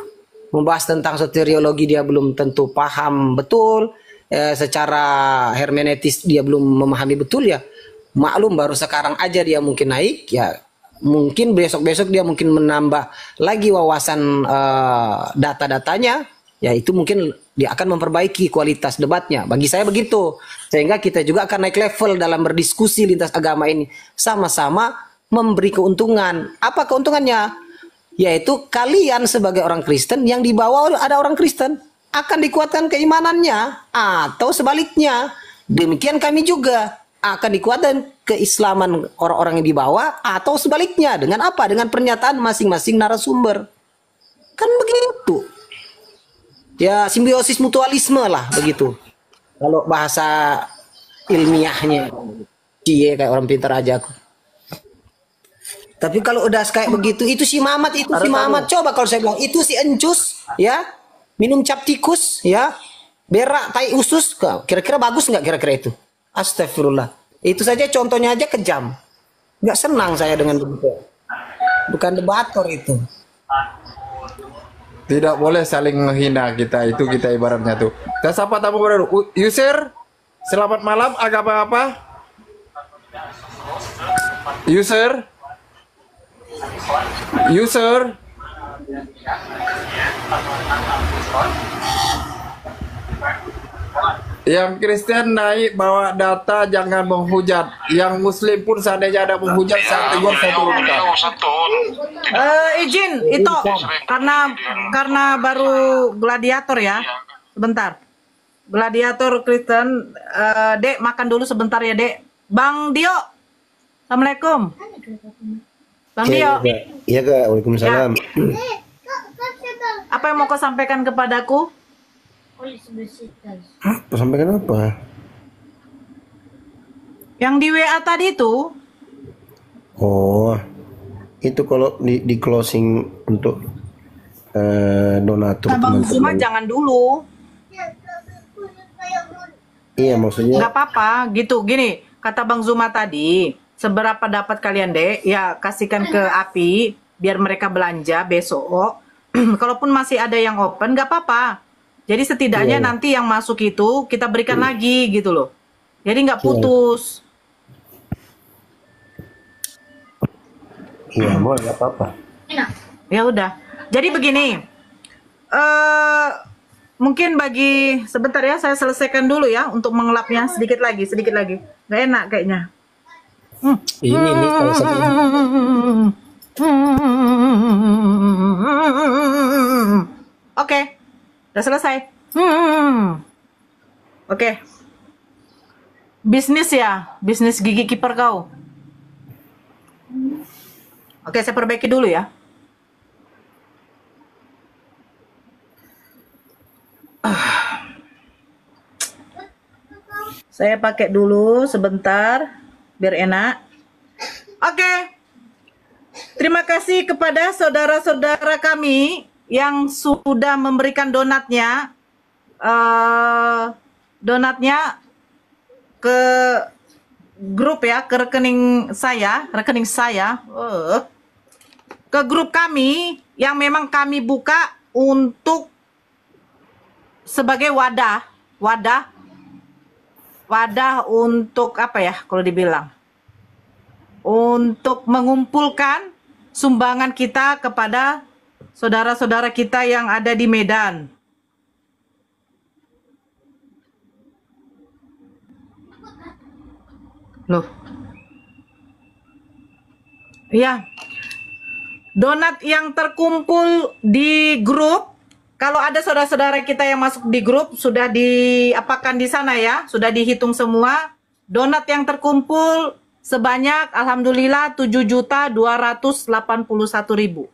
Membahas tentang soteriologi dia belum tentu paham betul, secara hermeneutis dia belum memahami betul ya. Maklum baru sekarang aja dia mungkin naik ya, mungkin besok-besok dia mungkin menambah lagi wawasan data-datanya, ya itu mungkin dia akan memperbaiki kualitas debatnya. Bagi saya begitu, sehingga kita juga akan naik level dalam berdiskusi lintas agama ini, sama-sama memberi keuntungan. Apa keuntungannya? Yaitu kalian sebagai orang Kristen yang di bawah ada orang Kristen akan dikuatkan keimanannya, atau sebaliknya demikian kami juga akan dikuatkan keislaman orang-orang yang di bawah, atau sebaliknya. Dengan apa? Dengan pernyataan masing-masing narasumber. Kan begitu ya, simbiosis mutualisme lah begitu kalau bahasa ilmiahnya. Cie, kayak orang pintar aja aku. Tapi kalau udah kayak begitu, itu si Mamat, itu si Mamat. Coba kalau saya bilang, itu si Encus, ya, minum cap tikus, ya, berak tai usus, kira-kira bagus nggak kira-kira itu? Astagfirullah. Itu saja contohnya aja kejam. Nggak senang saya dengan begitu. Bukan debator itu. Tidak boleh saling menghina kita, itu kita ibaratnya tuh. Kita sapa tamu baru. User, selamat malam. Agama apa? User. Yang Kristen naik bawa data jangan menghujat. Yang Muslim pun seandainya ada menghujat saya tegur saya turunkan. Izin itu karena baru gladiator ya. Sebentar. Gladiator Kristen, Dek makan dulu sebentar ya Dek. Bang Dio, Assalamualaikum. Bang Dio. Iya Kak, Waalaikumsalam. Apa yang mau kau sampaikan kepadaku? Sampaikan apa? Yang di WA tadi itu. Oh, itu kalau di closing untuk donatur Bang Zuma jangan dulu. Iya maksudnya. Nggak apa-apa, gitu. Gini, kata Bang Zuma tadi, seberapa dapat kalian Dek, ya kasihkan ke API, biar mereka belanja besok. Kalaupun masih ada yang open, nggak apa-apa. Jadi setidaknya nanti yang masuk itu kita berikan lagi gitu loh. Jadi nggak putus. Iya, mau nggak apa-apa. Ya udah. Jadi begini, mungkin bagi sebentar ya, saya selesaikan dulu ya untuk mengelapnya sedikit lagi. Nggak enak kayaknya. Ini salah satu. Oke, udah selesai. Oke. Bisnis ya, bisnis gigi kiper kau. Oke, saya perbaiki dulu ya. Saya pakai dulu sebentar biar enak. Oke. Terima kasih kepada saudara-saudara kami yang sudah memberikan donatnya. Donatnya ke grup ya, ke rekening saya, ke grup kami yang memang kami buka untuk sebagai wadah untuk apa ya kalau dibilang, untuk mengumpulkan sumbangan kita kepada saudara-saudara kita yang ada di Medan. Loh. Ya. Donat yang terkumpul di grup, kalau ada saudara-saudara kita yang masuk di grup sudah diapakan di sana ya, sudah dihitung semua. Donat yang terkumpul sebanyak alhamdulillah 7.281.000.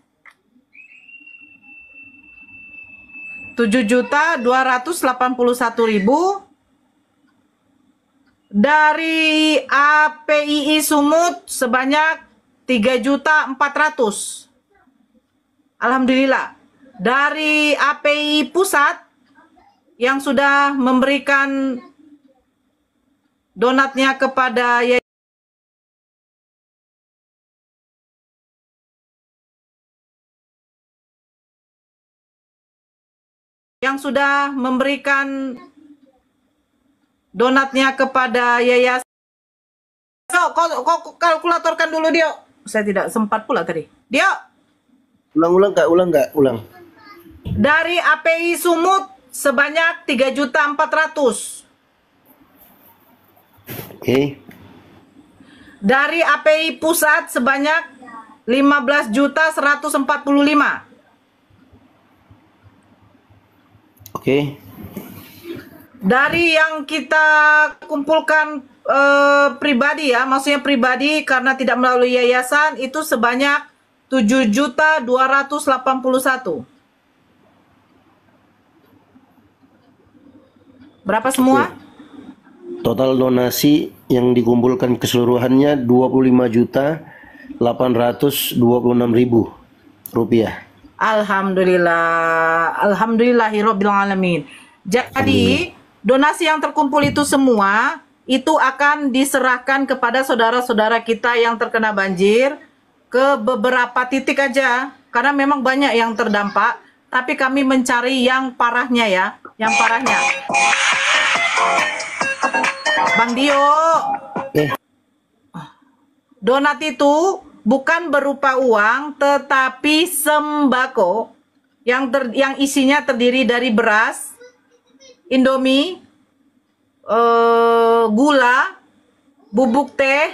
7.281.000 dari APII Sumut sebanyak 3.400.000. Alhamdulillah. Dari API Pusat yang sudah memberikan donatnya kepada yayasan. Kok kalkulatorkan dulu Dio. Saya tidak sempat pula tadi. Dio. Ulang Dari API Sumut sebanyak 3.400.000. Oke. Dari API Pusat sebanyak 15.145.000. Oke. Dari yang kita kumpulkan pribadi ya, maksudnya pribadi karena tidak melalui yayasan itu sebanyak 7.281.000. Berapa semua? Total donasi yang dikumpulkan keseluruhannya 25.826.000 rupiah. Alhamdulillah, alhamdulillahirabbil alamin. Jadi donasi yang terkumpul itu semua itu akan diserahkan kepada saudara-saudara kita yang terkena banjir ke beberapa titik aja, karena memang banyak yang terdampak, tapi kami mencari yang parahnya ya, yang parahnya. Bang Dio, donat itu bukan berupa uang tetapi sembako yang isinya terdiri dari beras, Indomie, gula, bubuk teh,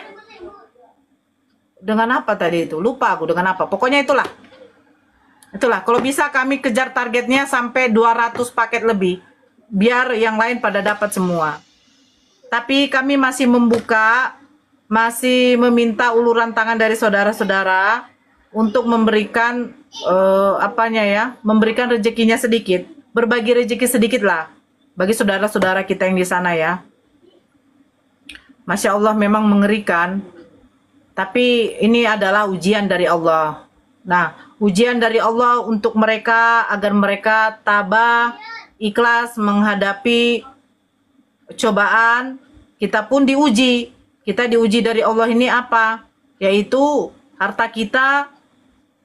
dengan apa tadi itu? Lupa aku dengan apa. Pokoknya itulah. Itulah, kalau bisa kami kejar targetnya sampai 200 paket lebih. Biar yang lain pada dapat semua. Tapi kami masih membuka, masih meminta uluran tangan dari saudara-saudara untuk memberikan memberikan rezekinya sedikit. Berbagi rezeki sedikit lah bagi saudara-saudara kita yang di sana ya. Masya Allah memang mengerikan. Tapi ini adalah ujian dari Allah. Nah, ujian dari Allah untuk mereka agar mereka tabah, ikhlas menghadapi cobaan. Kita pun diuji. Kita diuji dari Allah ini apa? Yaitu harta kita.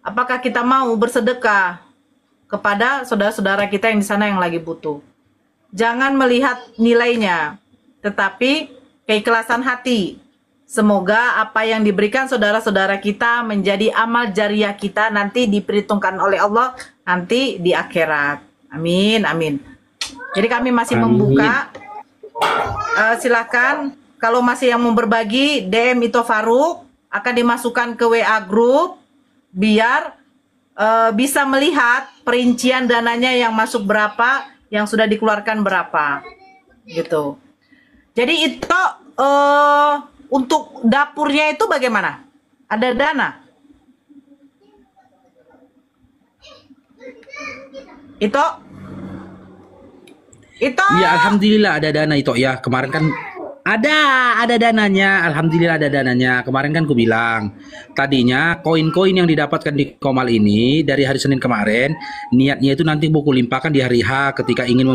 Apakah kita mau bersedekah kepada saudara-saudara kita yang di sana yang lagi butuh? Jangan melihat nilainya, tetapi keikhlasan hati. Semoga apa yang diberikan saudara-saudara kita menjadi amal jariah kita nanti diperhitungkan oleh Allah nanti di akhirat. Amin, amin. Jadi kami masih membuka. Silakan kalau masih yang mau berbagi DM Ito Faruk akan dimasukkan ke WA group biar bisa melihat perincian dananya yang masuk berapa, yang sudah dikeluarkan berapa, gitu. Jadi itu untuk dapurnya itu bagaimana? Ada dana? Itu? Ya alhamdulillah ada dana itu ya. Kemarin kan ada dananya. Alhamdulillah ada dananya. Kemarin kan ku bilang tadinya koin-koin yang didapatkan di Komal ini dari hari Senin kemarin niatnya itu nanti buku limpahkan di hari H ketika ingin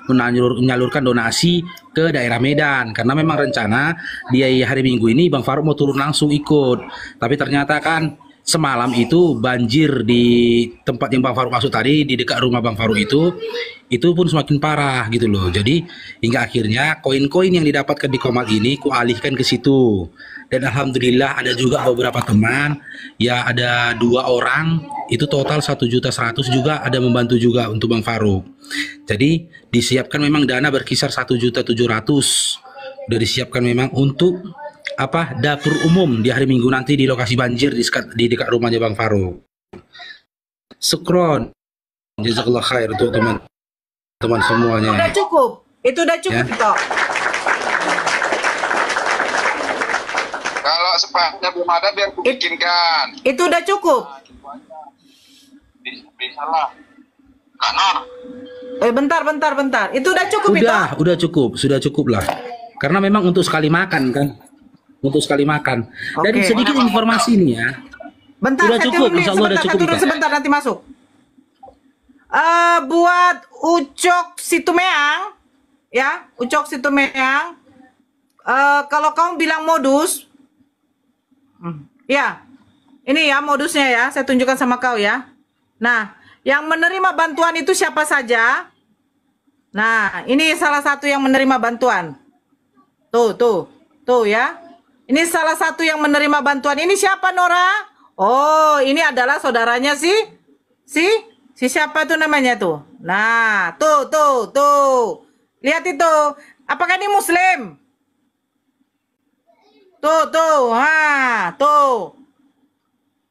menyalurkan donasi ke daerah Medan, karena memang rencana di hari Minggu ini Bang Faruk mau turun langsung ikut, tapi ternyata kan semalam itu banjir di tempat yang Bang Faruk masuk tadi, di dekat rumah Bang Faruk itu pun semakin parah gitu loh. Jadi hingga akhirnya koin-koin yang didapatkan di Komal ini ku alihkan ke situ. Dan alhamdulillah ada juga beberapa teman, ya ada 2 orang, itu total 1.100.000 juga ada membantu juga untuk Bang Faruk. Jadi disiapkan memang dana berkisar 1.700.000 udah disiapkan memang untuk dapur umum di hari Minggu nanti di lokasi banjir di dekat rumahnya Bang Faruk. Sukron, jazakallah khair untuk teman-teman semuanya. Udah cukup, itu udah cukup ya? Toh. Kalau sepatnya belum ada biar aku bikinkan. Itu udah cukup. Bisa lah. Kanor. Bentar. Itu udah cukup itu? Udah cukup, sudah cukup lah. Karena memang untuk sekali makan kan. Untuk sekali makan. Dan sedikit informasi nih ya. Bentar, udah cukup, insya Allah udah cukup. Sebentar nanti masuk. Buat Ucok Situmeang, ya, Ucok Situmeang. Kalau kamu bilang modus, ya, ini ya modusnya ya, saya tunjukkan sama kau ya. Nah, yang menerima bantuan itu siapa saja? Nah, ini salah satu yang menerima bantuan. Tuh ya. Ini salah satu yang menerima bantuan. Ini siapa, Nora? Oh, ini adalah saudaranya si siapa tuh namanya tuh? Nah, tuh. Lihat itu. Apakah ini Muslim? Tuh.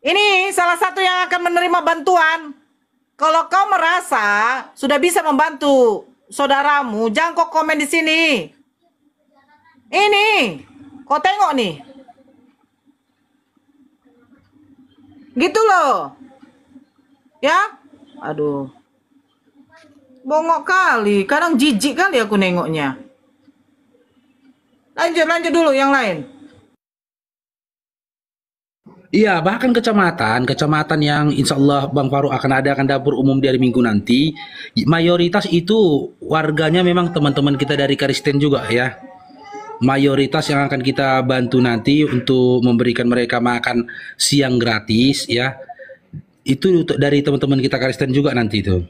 Ini salah satu yang akan menerima bantuan. Kalau kau merasa sudah bisa membantu saudaramu, jangan kau komen di sini. Ini, kau tengok nih. Gitu loh. Ya? Aduh. Bongok kali. Kadang jijik kali aku nengoknya. Lanjut dulu yang lain. Iya, bahkan kecamatan yang insya Allah Bang Faruk akan adakan dapur umum di hari Minggu nanti, mayoritas itu warganya memang teman-teman kita dari Kristen juga ya. Mayoritas yang akan kita bantu nanti untuk memberikan mereka makan siang gratis ya, itu dari teman-teman kita Kristen juga nanti itu.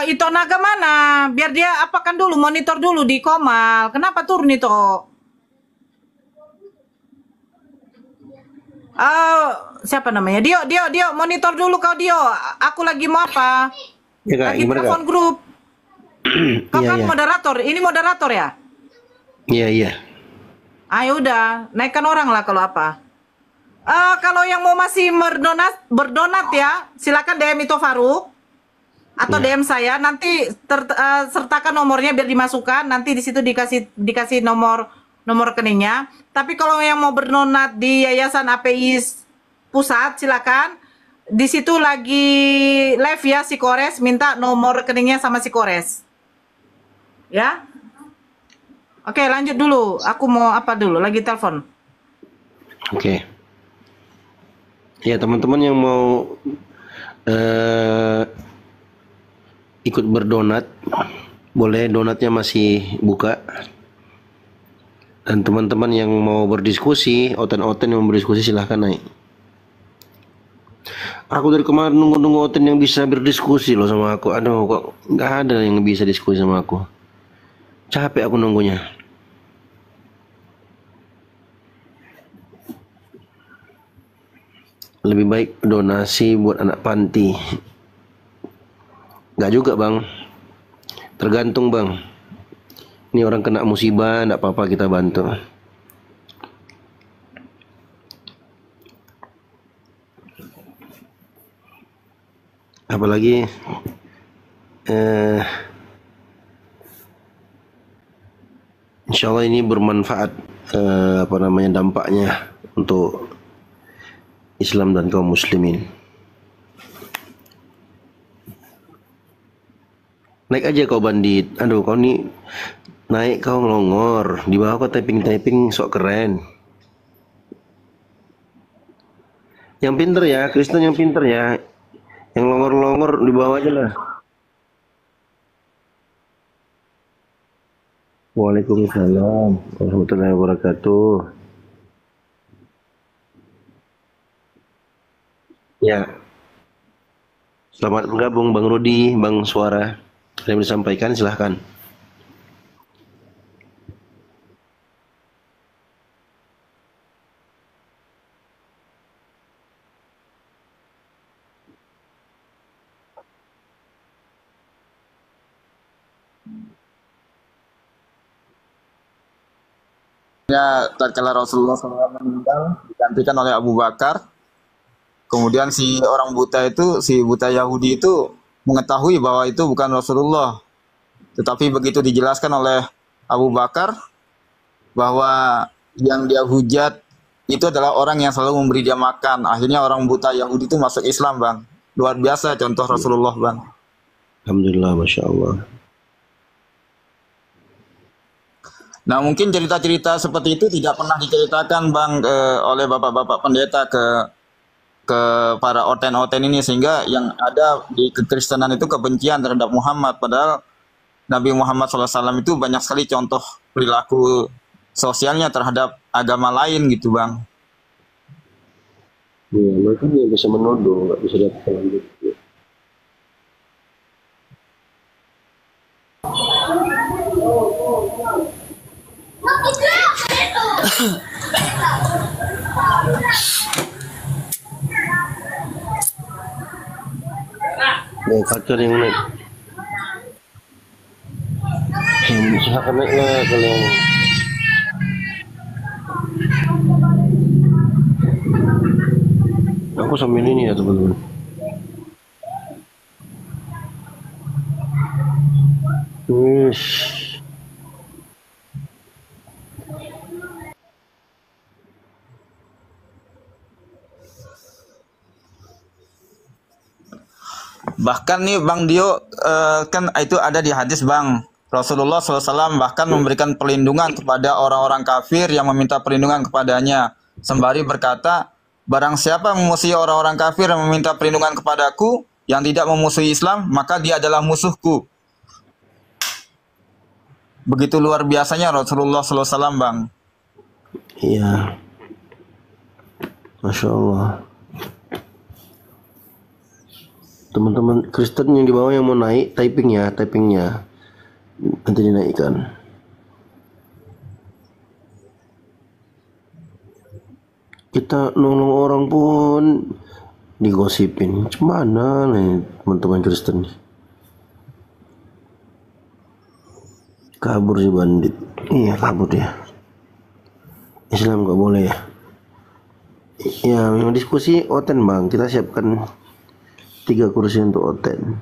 Itu naga mana? Biar dia apakan dulu, monitor dulu di Komal. Kenapa turun itu? Siapa namanya? Dio, monitor dulu kau Dio. Aku lagi mau apa? Ya Kak, Lagi gimana Kak? telepon grup. Kau Iya, kan iya. moderator. Ini moderator ya? Iya, iya. Ayo udah, naikkan orang lah kalau apa. Kalau yang mau masih berdonat ya, silakan DM itu Faruk atau DM saya. Nanti sertakan nomornya biar dimasukkan. Nanti di situ dikasih nomor rekeningnya. Tapi kalau yang mau berdonat di Yayasan API Pusat, silakan. Di situ lagi live ya si Kores, minta nomor rekeningnya sama si Kores. Ya. Oke, lanjut dulu. Aku mau apa dulu? Lagi telepon. Oke. Ya, teman-teman yang mau ikut berdonat, boleh, donatnya masih buka. Dan teman-teman yang mau berdiskusi, oten-oten yang mau berdiskusi silahkan naik. Aku dari kemarin nunggu-nunggu oten yang bisa berdiskusi loh sama aku. Aduh, kok nggak ada yang bisa diskusi sama aku. Capek aku nunggunya. Lebih baik donasi buat anak panti. Nggak juga bang. Tergantung bang. Ini orang kena musibah, nggak apa-apa kita bantu. Apalagi insya Allah ini bermanfaat dampaknya untuk Islam dan kaum muslimin. Naik aja kau bandit. Aduh, kau nih naik kau ngelongor. Di bawah kau typing sok keren. Yang pinter ya, Kristen yang pinter ya. Yang longor-longor di bawah aja lah. Waalaikumsalam warahmatullahi wabarakatuh. Ya, selamat bergabung Bang Rudi, Bang Suara. Ada yang disampaikan silahkan. Ya, tatkala Rasulullah SAW meninggal digantikan oleh Abu Bakar. Kemudian si orang buta itu, si buta Yahudi itu mengetahui bahwa itu bukan Rasulullah. Tetapi begitu dijelaskan oleh Abu Bakar bahwa yang dia hujat itu adalah orang yang selalu memberi dia makan. Akhirnya orang buta Yahudi itu masuk Islam, Bang. Luar biasa contoh Rasulullah, Bang. Alhamdulillah, Masya Allah. Nah, mungkin cerita-cerita seperti itu tidak pernah diceritakan, Bang, oleh bapak-bapak pendeta ke para oten-oten ini, sehingga yang ada di kekristenan itu kebencian terhadap Muhammad, padahal Nabi Muhammad SAW itu banyak sekali contoh perilaku sosialnya terhadap agama lain gitu, Bang. Ya, mereka nggak bisa menuduh, nggak bisa dapatkan lanjut. Nah, faktor yang naik. Silahkan naik lah kalau aku sambil ini ya teman-teman. Wish. Bahkan nih Bang Dio, kan itu ada di hadis, Bang. Rasulullah SAW bahkan memberikan perlindungan kepada orang-orang kafir yang meminta perlindungan kepadanya. Sembari berkata, barang siapa memusuhi orang-orang kafir yang meminta perlindungan kepadaku, yang tidak memusuhi Islam, maka dia adalah musuhku. Begitu luar biasanya Rasulullah SAW, Bang. Iya. Masya Allah. Teman-teman Kristen yang di bawah yang mau naik, typingnya nanti dinaikkan. Kita nolong orang pun digosipin. Cuman nih teman-teman Kristen nih. Kabur si bandit. Iya kabur dia. Islam gak boleh ya. Ya memang diskusi Oten bang. Kita siapkan 3 kursi untuk Oten.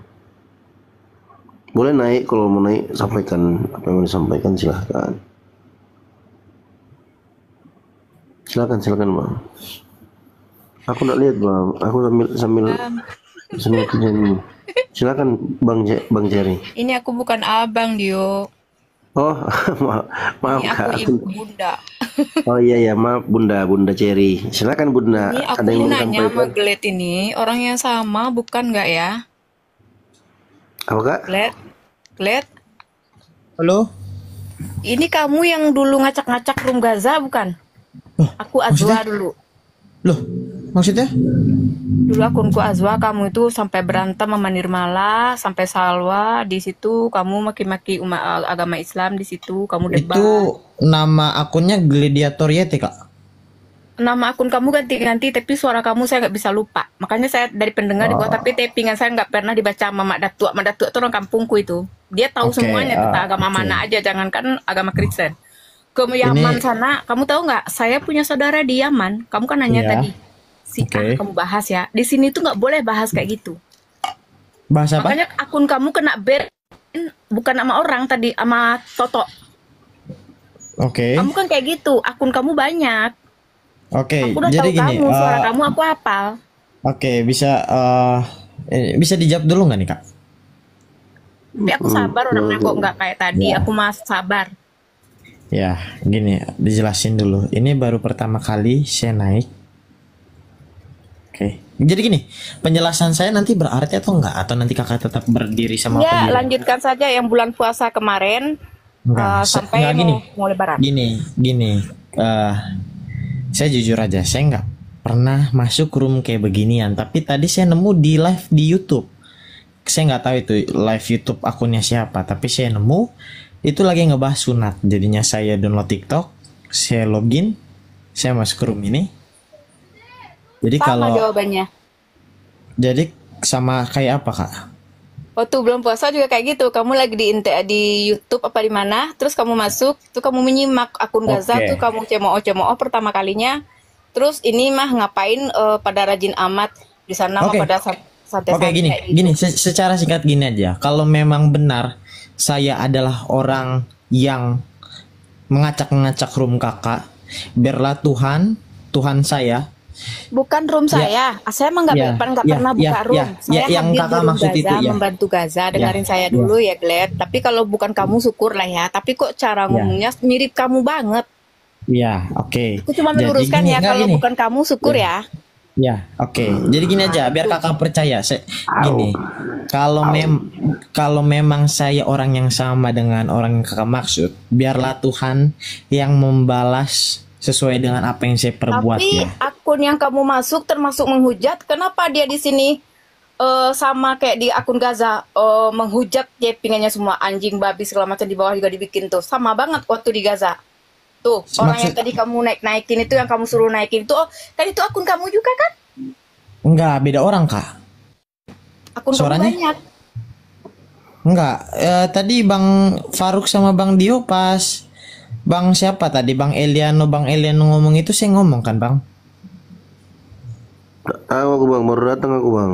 Boleh naik, kalau mau naik sampaikan apa yang mau disampaikan, silahkan. Silakan bang. Aku nak lihat bang. Aku sambil kerja ini. Silakan bang Jerry. Ini aku bukan abang Dio. Oh maaf Ini aku kak. ibu bunda. Oh iya maaf bunda Jerry. Silakan bunda. Ini aku Ada yang mau nanya sama disampaikan? Glad ini orang yang sama bukan nggak ya? Apa kak? Glad. Halo? Ini kamu yang dulu ngacak-ngacak room Gaza bukan? Aku Azwa dulu. Loh, maksudnya? Dulu akunku Azwa, kamu itu sampai berantem sama Nirmala, sampai Salwa di situ, kamu maki-maki agama Islam di situ, kamu debat. Itu nama akunnya Gladiator Yeti, Kak. Nama akun kamu ganti-ganti, tapi suara kamu saya nggak bisa lupa. Makanya saya dari pendengar dibuat, tapi tappingan saya nggak pernah dibaca sama Mak Datuk. Mak Datuk itu orang kampungku itu. Dia tahu Oke, semuanya tentang agama mana aja, jangankan agama Kristen. Ke Yaman sana, kamu tahu nggak? Saya punya saudara di Yaman. Kamu kan nanya Iya. tadi, kamu bahas ya. Di sini tuh nggak boleh bahas kayak gitu. Bahas apa? Makanya akun kamu kena ban, bukan sama orang tadi, sama Toto. Oke. Kamu kan kayak gitu, akun kamu banyak. Oke, Aku udah jadi tahu gini. kamu, suara kamu aku hafal. Oke, bisa dijawab dulu nggak nih, Kak? Tapi aku sabar orangnya kok nggak kayak tadi. Aku mas sabar. Ya, gini, dijelasin dulu. Ini baru pertama kali saya naik. Oke. Jadi gini, penjelasan saya nanti berarti atau enggak? Atau nanti kakak tetap berdiri sama Ya, pendiri? lanjutkan saja yang bulan puasa kemarin sampai enggak, gini. mau lebaran. Gini, saya jujur aja, saya nggak pernah masuk room kayak beginian. Tapi tadi saya nemu di live di YouTube. Saya nggak tahu itu live YouTube akunnya siapa, tapi saya nemu itu lagi ngebahas sunat. Jadinya saya download TikTok, saya login, saya masuk ke room ini. Jadi Sama jawabannya. Jadi sama kayak apa, Kak? Waktu belum puasa juga kayak gitu. Kamu lagi di YouTube apa di mana? Terus kamu masuk, tuh kamu menyimak akun Gaza, Oke. tuh kamu cemooh pertama kalinya. Terus ini mah ngapain pada rajin amat di sana mah Oke. pada santai-santai. Oke, gini, kayak gitu. gini, secara singkat gini aja. Kalau memang benar saya adalah orang yang mengacak-ngacak room kakak, biarlah Tuhan saya. Bukan room saya. Saya emang nggak pernah buka room. Saya yang hadir kakak di room maksud Gaza, itu ya. membantu Gaza. Dengerin saya dulu ya, Glad. Tapi kalau bukan kamu syukur lah ya. Tapi kok cara ngomongnya mirip kamu banget. Ya, oke. Aku cuma Jadi meluruskan gini, ya. enggak, Kalau gini. bukan kamu syukur ya. Ya, oke. Jadi gini aja, biar kakak percaya. Gini, kalau memang saya orang yang sama dengan orang yang kakak maksud, biarlah Tuhan yang membalas sesuai dengan apa yang saya perbuat Tapi ya. akun yang kamu masuk termasuk menghujat. Kenapa dia di sini sama kayak di akun Gaza menghujat jappingannya semua anjing babi segala macam di bawah juga dibikin tuh sama banget waktu di Gaza. Tuh orang yang tadi kamu naikin itu yang kamu suruh naikin itu kan itu akun kamu juga kan? Enggak, beda orang, Kak. Akun Suaranya? kamu banyak. Enggak, tadi Bang Faruk sama Bang Dio pas Bang siapa tadi? Bang Eliano ngomong itu saya ngomong kan, Bang? Aku bang, baru datang aku bang.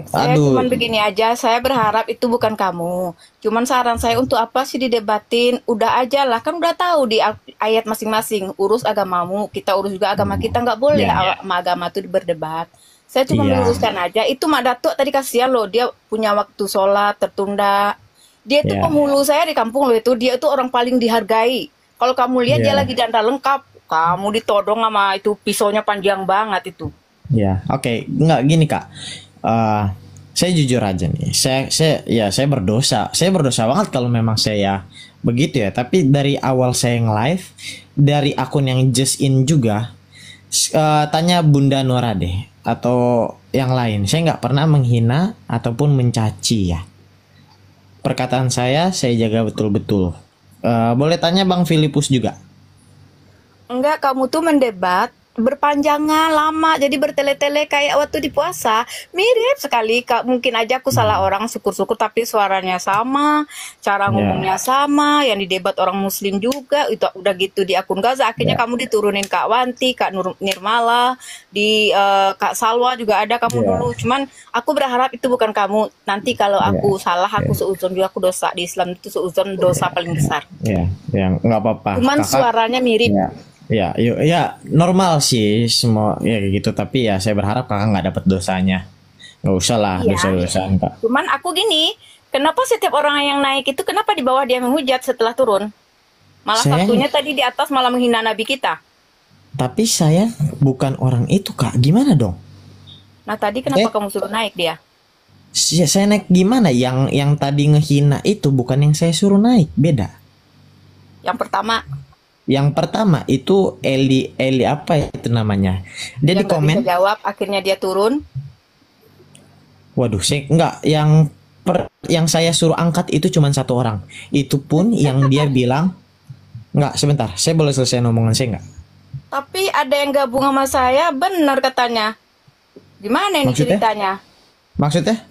Saya cuman begini aja, saya berharap itu bukan kamu. Cuman saran saya untuk apa sih didebatin? Udah aja lah, kan udah tahu di ayat masing-masing. Urus agamamu, kita urus juga agama kita. Nggak boleh sama agama itu berdebat. Saya cuma meluruskan aja. Itu Mak Datuk tadi kasihan loh, dia punya waktu sholat tertunda. Dia itu penghulu saya di kampung loh itu. Dia itu orang paling dihargai. Kalau kamu lihat dia lagi dandan lengkap, kamu ditodong sama itu pisaunya panjang banget itu. Ya, oke. Enggak gini, Kak. Saya jujur aja nih. Saya berdosa. Saya berdosa banget kalau memang saya begitu ya. Tapi dari awal saya nge-live, dari akun yang just in juga, Tanya Bunda Nora deh atau yang lain. Saya nggak pernah menghina ataupun mencaci ya. Perkataan saya jaga betul-betul. Boleh tanya Bang Filipus juga. Enggak, kamu tuh mendebat berpanjangan lama, jadi bertele-tele kayak waktu di puasa. Mirip sekali, Kak. Mungkin aja aku salah orang, syukur-syukur, tapi suaranya sama, cara ngomongnya sama, yang didebat orang muslim juga. Itu udah gitu di akun Gaza, akhirnya kamu diturunin Kak Wanti, Kak Nirmala, di Kak Salwa juga ada kamu dulu. Cuman aku berharap itu bukan kamu. Nanti kalau aku salah, aku seuzon juga, aku dosa di Islam itu seuzon dosa paling besar. Yang nggak apa-apa. Cuman suaranya mirip. Ya, normal sih semua ya kayak gitu. Tapi ya saya berharap kakak nggak dapat dosanya. Nggak usah lah dosa-dosaan Kak. Cuman aku gini, kenapa setiap orang yang naik itu kenapa di bawah dia menghujat setelah turun? Malah satunya tadi di atas malah menghina Nabi kita. Tapi saya bukan orang itu Kak. Gimana dong? Nah tadi kenapa kamu suruh naik dia? Saya naik gimana? Yang tadi ngehina itu bukan yang saya suruh naik, beda. Yang pertama itu Eli apa itu namanya? Dia di komen. Bisa jawab, akhirnya dia turun. Waduh, saya enggak yang saya suruh angkat itu cuma satu orang. Itu pun yang dia bilang enggak, sebentar. Saya boleh selesai omongan saya enggak? Tapi ada yang gabung sama saya, benar katanya. Gimana ini ceritanya? Maksudnya?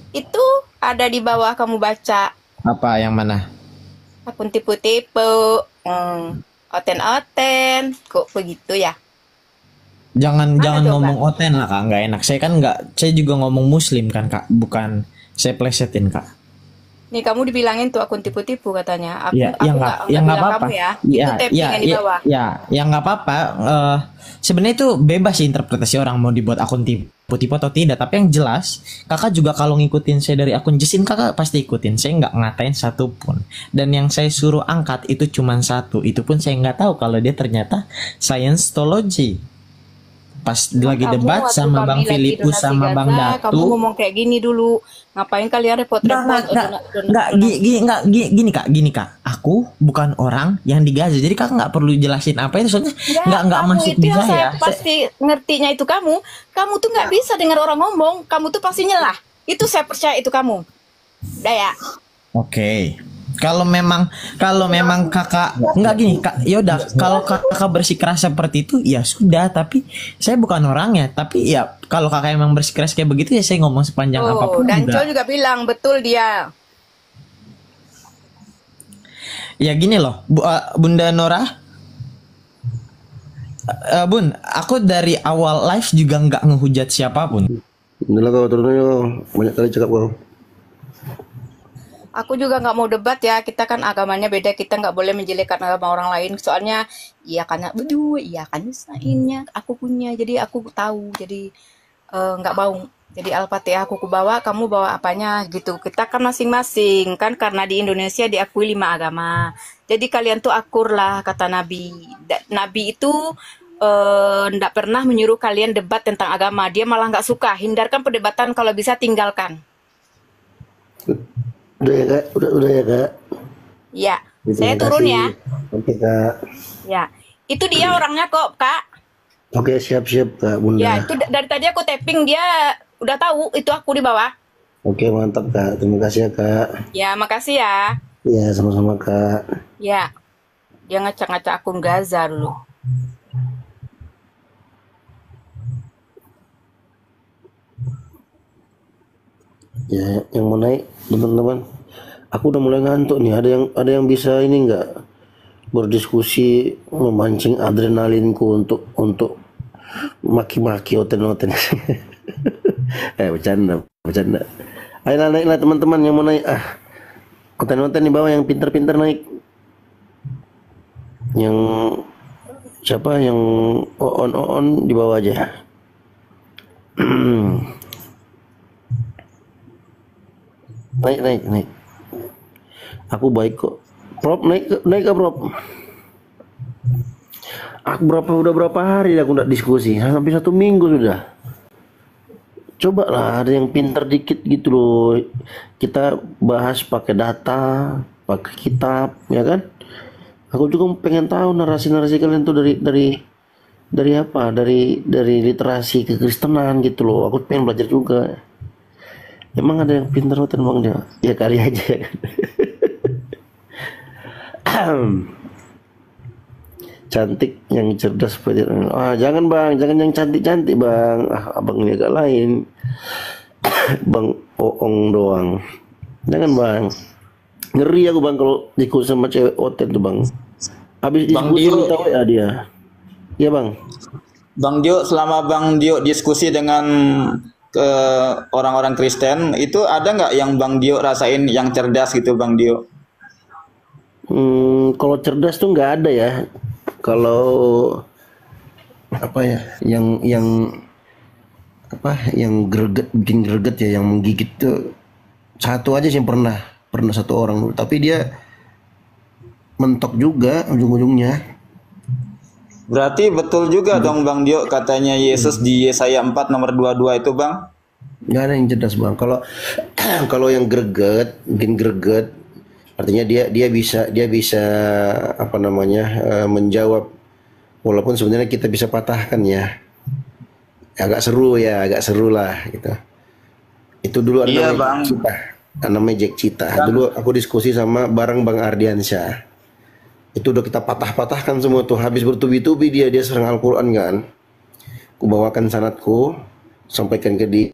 Itu ada di bawah kamu baca. Apa yang mana? Akun tipu-tipu. Oten-oten, kok begitu ya? Jangan ngomong oten lah Kak, nggak enak. Saya juga ngomong muslim kan Kak, bukan saya plesetin Kak. Nih kamu dibilangin tuh akun tipu-tipu katanya. Yang nggak apa-apa. Yang nggak apa-apa. Sebenarnya itu bebas sih interpretasi orang mau dibuat akun tipu-tipu atau tidak. Tapi yang jelas, kakak juga kalau ngikutin saya dari akun Jesin, kakak pasti ikutin. Saya nggak ngatain satu pun. Dan yang saya suruh angkat itu cuma satu. Itu pun saya nggak tahu kalau dia ternyata Scientology. Pas lagi debat sama Bang Filipus sama Bang Datu, kamu ngomong kayak gini dulu. Ngapain kalian repot-repot? Gini kak, aku bukan orang yang di Gaza, jadi kakak nggak perlu jelasin apa itu, soalnya nggak masuk di saya. saya. Pasti ngertinya itu kamu tuh nggak bisa dengar orang ngomong, kamu tuh pasti nyelah. Itu saya percaya itu kamu. Udah ya. Oke. Kalau memang kakak nggak gini kak, yaudah kalau kakak bersikeras seperti itu ya sudah, tapi saya bukan orangnya. Tapi ya kalau kakak emang bersikeras kayak begitu ya saya ngomong sepanjang apapun dan juga bilang betul dia. Ya gini loh Bunda Nora, Bun, aku dari awal live juga nggak ngehujat siapapun. Inilah kau turunnya banyak kali cakap kau. Aku juga nggak mau debat ya, kita kan agamanya beda, kita nggak boleh menjelekkan agama orang lain. Soalnya iya kan berdua, iya kan Yusainnya, aku punya, jadi aku tahu, jadi nggak mau. Jadi Al-Fatihah aku bawa, kamu bawa apanya gitu. Kita kan masing-masing kan, karena di Indonesia diakui 5 agama. Jadi kalian tuh akur lah kata Nabi. Nabi itu nggak pernah menyuruh kalian debat tentang agama. Dia malah nggak suka. Hindarkan perdebatan, kalau bisa tinggalkan. Udah ya kak, udah ya kak. Ya, saya turun ya. Oke kak. Ya, itu dia orangnya kok kak. Oke, siap-siap kak Bunda. Ya, itu dari tadi aku tapping, dia udah tahu itu aku di bawah. Oke, mantap kak. Terima kasih ya kak. Ya, makasih ya. Ya, sama-sama kak. Ya, dia ngacak-ngacak akun Gaza dulu. Ya, yang mau naik teman-teman. Aku udah mulai ngantuk nih. Ada yang bisa ini nggak berdiskusi, memancing adrenalinku untuk maki-maki oten-oten. Bercanda. Ayolah naiklah teman-teman yang mau naik. Oten-oten di bawah yang pintar-pintar naik. Yang siapa yang on di bawah aja. Naik. Aku baik kok. Prop naik ke Prop. Aku udah berapa hari aku nggak diskusi, hampir 1 minggu sudah. Coba lah ada yang pintar dikit gitu loh. Kita bahas pakai data, pakai kitab, ya kan? Aku juga pengen tahu narasi-narasi kalian tuh dari Dari apa? Dari literasi kekristenan gitu loh. Aku pengen belajar juga. Emang ada yang pintar Oten bang dia? Ya kali aja. Cantik yang cerdas seperti jangan bang, jangan yang cantik-cantik bang. Abang ini agak lain. Bang Oong doang. Jangan bang. Ngeri aku bang kalau ikut sama cewek Oten tuh bang. Habis Bang diskusi Dio, minta WA dia. Iya bang. Bang Dio, selama Bang Dio diskusi dengan ke orang-orang Kristen, itu ada nggak yang Bang Dio rasain yang cerdas gitu, Bang Dio? Kalau cerdas tuh nggak ada ya. Kalau apa ya, yang apa, yang greget, bikin greget ya, yang menggigit tuh satu aja sih yang pernah satu orang dulu. Tapi dia mentok juga ujung-ujungnya. Berarti betul juga dong Bang Dio, katanya Yesus di Yesaya 4 nomor 22 itu Bang. Nggak ada yang cerdas bang. Kalau kalau yang greget, bikin greget, artinya dia bisa apa namanya, menjawab walaupun sebenarnya kita bisa patahkan ya. Agak seru lah gitu. Itu dulu ada Iya namanya Bang. Jack Cita. Namanya Jack Cita. Dulu aku diskusi sama bareng Bang Ardiansyah. Itu udah kita patah-patahkan semua tuh. Habis bertubi-tubi dia serang Al-Quran kan. Ku bawakan sanadku, sampaikan ke dia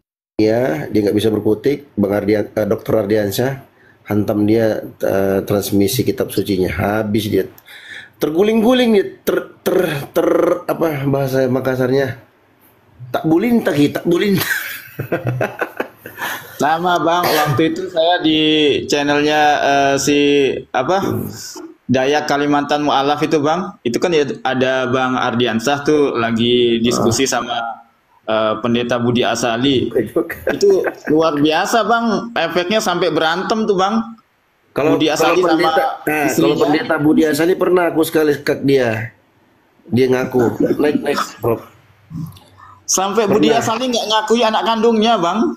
nggak bisa berkutik. Dr. Ardiansyah hantam dia transmisi kitab sucinya. Habis dia terguling-guling dia apa bahasa Makassarnya, tak bulin. Sama Bang, waktu itu saya di channelnya si apa Dayak Kalimantan Mu'alaf itu Bang, itu kan ya ada Bang Ardiansyah tuh lagi diskusi sama Pendeta Budi Asali. Itu luar biasa Bang, efeknya sampai berantem tuh Bang. Kalau Budi Asali sama kalau istrinya. pendeta Budi Asali pernah aku sekali sekak dia ngaku naik Prof. Sampai Budi Asali nggak ngakui anak kandungnya Bang.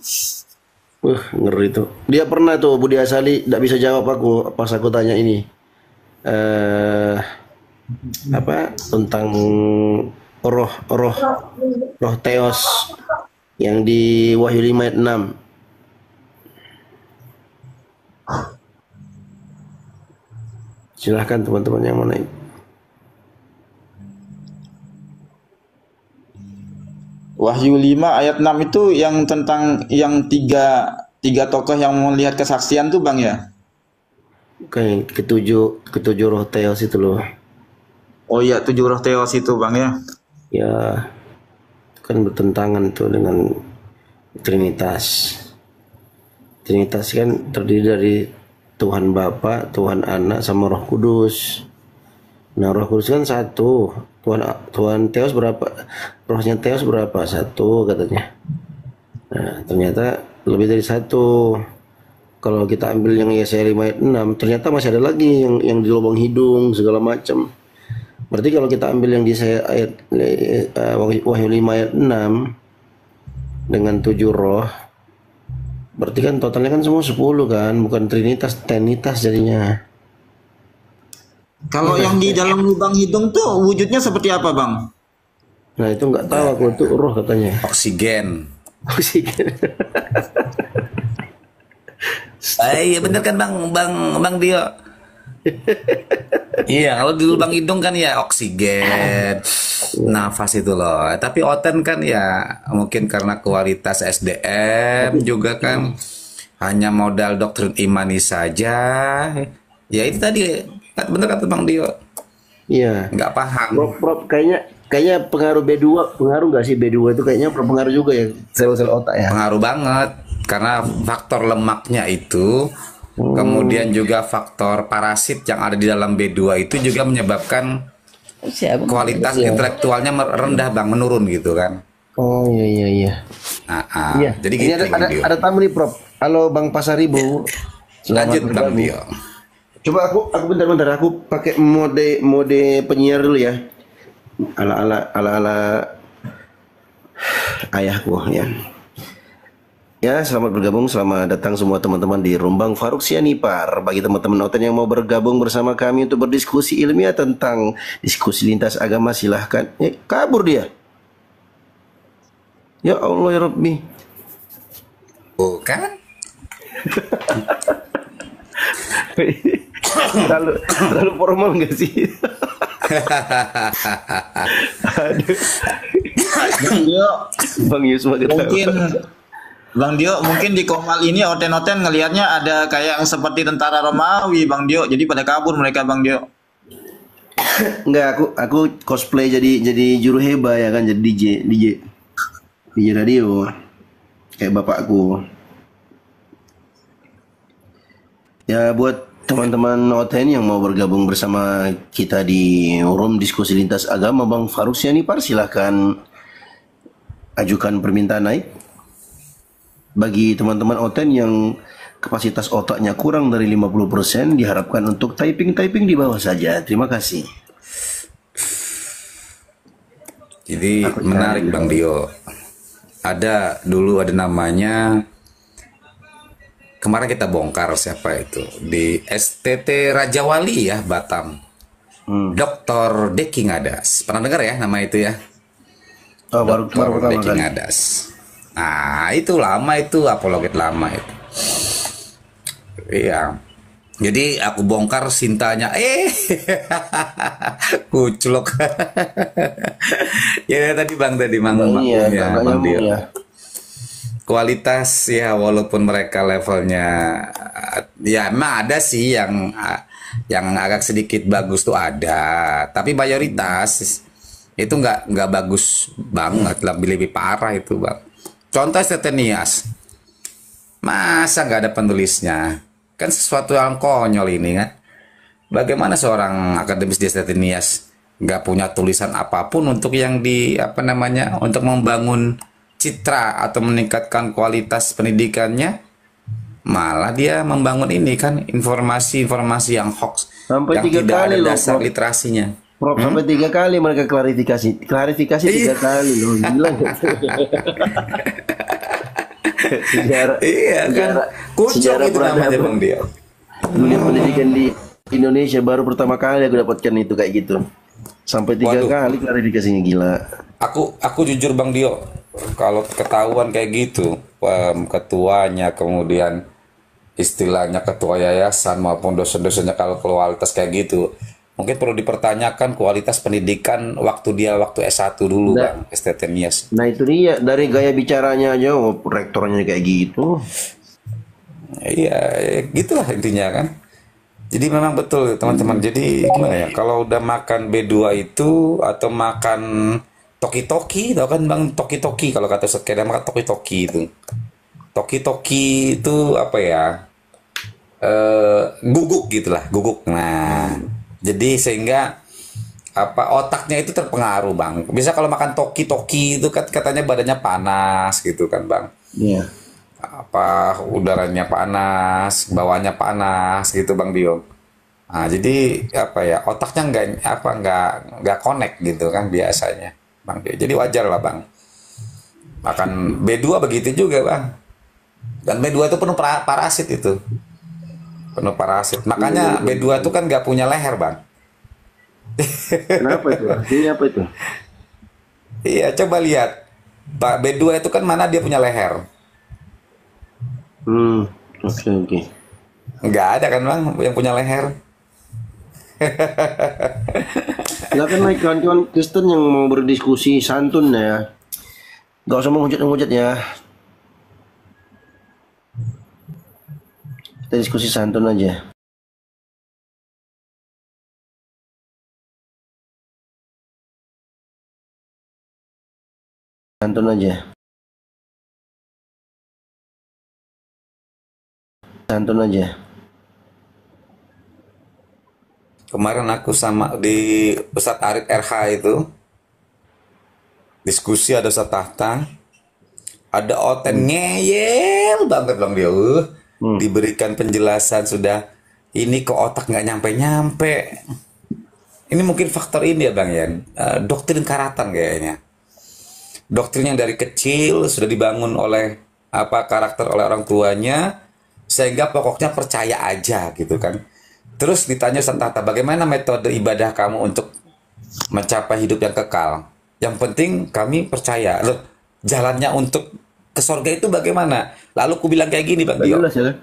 Ngeri tuh. Dia pernah tuh Budi Asali tidak bisa jawab aku pas aku tanya ini apa tentang roh Theos yang di Wahyu 5 ayat 6. Silahkan teman-teman yang mau naik. Wahyu 5 ayat 6 itu yang tentang yang tiga tokoh yang melihat kesaksian tuh Bang ya? Kayak ketujuh roh Theos itu loh. Oh iya, 7 roh Theos itu Bang ya. Ya, kan bertentangan tuh dengan Trinitas. Trinitas kan terdiri dari Tuhan Bapa, Tuhan Anak, sama Roh Kudus. Nah, Roh Kudus kan satu. Tuhan Theos berapa? Rohnya Theos berapa? Satu katanya. Nah, ternyata lebih dari satu. Kalau kita ambil yang Yesaya 5 ayat 6, ternyata masih ada lagi yang di lubang hidung segala macam. Berarti kalau kita ambil yang di ayat Wahyu 5 ayat 6 dengan 7 roh, berarti kan totalnya kan semua 10 kan, bukan Trinitas jadinya. Kalau yang di dalam lubang hidung tuh wujudnya seperti apa Bang? Nah itu nggak tahu aku, itu roh katanya. Oksigen. Iya bener kan Bang Dio. Iya, kalau di lubang hidung kan ya oksigen, nafas itu loh. Tapi Oten kan ya mungkin karena kualitas SDM juga kan hanya modal doktrin imani saja. Ya itu tadi bener kata Bang Dio. Iya. Nggak paham. Prof, kayaknya pengaruh B2, pengaruh nggak sih B2 itu kayaknya berpengaruh juga ya sel-sel otak ya. Pengaruh banget karena faktor lemaknya itu. Kemudian juga faktor parasit yang ada di dalam B2 itu juga menyebabkan kualitas intelektualnya rendah Bang, menurun gitu kan. Oh iya. Iya. Jadi ini gitu, ada tamu nih Prof. Halo Bang Pasaribu. Lanjut Bang Dio. Coba aku bentar aku pakai mode penyiar dulu ya. Ala ayahku ya. Ya, selamat bergabung, selamat datang semua teman-teman di Rumbang Faruk Sianipar. Bagi teman-teman Oten yang mau bergabung bersama kami untuk berdiskusi ilmiah tentang diskusi lintas agama, silahkan. Kabur dia. Ya Allah ya Rabbi. Bukan? terlalu formal nggak sih? Aduh. Bang Yusma Mungkin Bang Dio, mungkin di Komal ini Oten-Oten ngelihatnya ada kayak yang seperti tentara Romawi, Bang Dio. Jadi pada kabur mereka, Bang Dio. Enggak, aku cosplay jadi juru heba ya kan, jadi DJ radio kayak bapakku. Ya buat teman-teman Oten yang mau bergabung bersama kita di room diskusi lintas agama Bang Faruk Sianipar, silahkan ajukan permintaan naik. Bagi teman-teman Oten yang kapasitas otaknya kurang dari 50%, diharapkan untuk typing di bawah saja. Terima kasih. Jadi menarik Bang Dio. Dulu ada namanya, kemarin kita bongkar siapa itu di STT Raja Wali ya, Batam. Dr. Deki Ngadas. Pernah dengar ya nama itu ya? Oh, baru pertama Deki kali. Ngadas. Nah, itu lama itu, apologet lama itu. Iya. Jadi aku bongkar Sintanya, kuclok. Ya tadi Bang Iya, ya, agak Bang nyambung Dio. ya. Kualitas ya, walaupun mereka levelnya ya emang ada sih yang agak sedikit bagus tuh ada, tapi mayoritas itu nggak bagus banget, lebih parah itu Bang. Contoh Setenias, masa nggak ada penulisnya? Kan sesuatu yang konyol ini kan. Bagaimana seorang akademis di Setenias nggak punya tulisan apapun untuk yang untuk membangun citra atau meningkatkan kualitas pendidikannya, malah dia membangun ini kan informasi-informasi yang hoax, Sampai yang 3 tidak kali ada loh, dasar Prof. literasinya. Prof, sampai 3 kali mereka klarifikasi 3 kali loh, gila nggak? sejarah Iya kan, kucuk sejarah itu namanya peradaban. Bang Dio. Dunia pendidikan di Indonesia baru pertama kali aku dapatkan itu kayak gitu. Sampai 3 Waduh. kali klarifikasinya, gila. Aku jujur Bang Dio, kalau ketahuan kayak gitu, ketuanya kemudian istilahnya ketua yayasan maupun dosen-dosennya kalau kualitas kayak gitu, mungkin perlu dipertanyakan kualitas pendidikan waktu S1 dulu Bang, STT Nias. Nah itu dia, dari gaya bicaranya aja, rektornya kayak gitu. Iya, gitulah intinya kan. Jadi memang betul teman-teman. Jadi gimana ya, kalau udah makan B2 itu atau makan toki-toki, tau kan Bang, toki-toki kalau kata sepeda makan toki-toki itu. Toki-toki itu apa ya? Guguk gitulah, guguk. Nah, jadi sehingga otaknya itu terpengaruh Bang. Bisa kalau makan toki-toki itu kan katanya badannya panas gitu kan Bang. Iya. Udaranya panas, bawahnya panas gitu Bang Dio. Nah, jadi otaknya nggak connect gitu kan biasanya Bang Dio. Jadi wajar lah Bang. Makan B2 begitu juga Bang. Dan B2 itu penuh parasit itu. Penuh parasit. Makanya B2 itu kan nggak punya leher Bang. Kenapa itu? Artinya apa itu? Iya, coba lihat. Pak B2 itu kan mana dia punya leher? Oke. Nggak ada kan Bang yang punya leher. Silakan naik kawan-kawan Kristen yang mau berdiskusi santun ya. Gak usah menghujat-menghujat ya. Kita diskusi santun aja. Santun aja. Santun aja. Kemarin aku sama di Ustadz Arif RH itu diskusi, ada Ustadz Tahta, ada Oten ngeyel banget Bang dia. Diberikan penjelasan sudah, ini ke otak nggak nyampe-nyampe. Ini mungkin faktor ini ya Bang ya, doktrin karatan kayaknya. Doktrin yang dari kecil sudah dibangun oleh apa karakter oleh orang tuanya sehingga pokoknya percaya aja gitu kan. Terus ditanya Ustaz Tahta, bagaimana metode ibadah kamu untuk mencapai hidup yang kekal? Yang penting kami percaya. Loh, jalannya untuk ke surga itu bagaimana? Lalu ku bilang kayak gini Bang Dio. Jelas ya.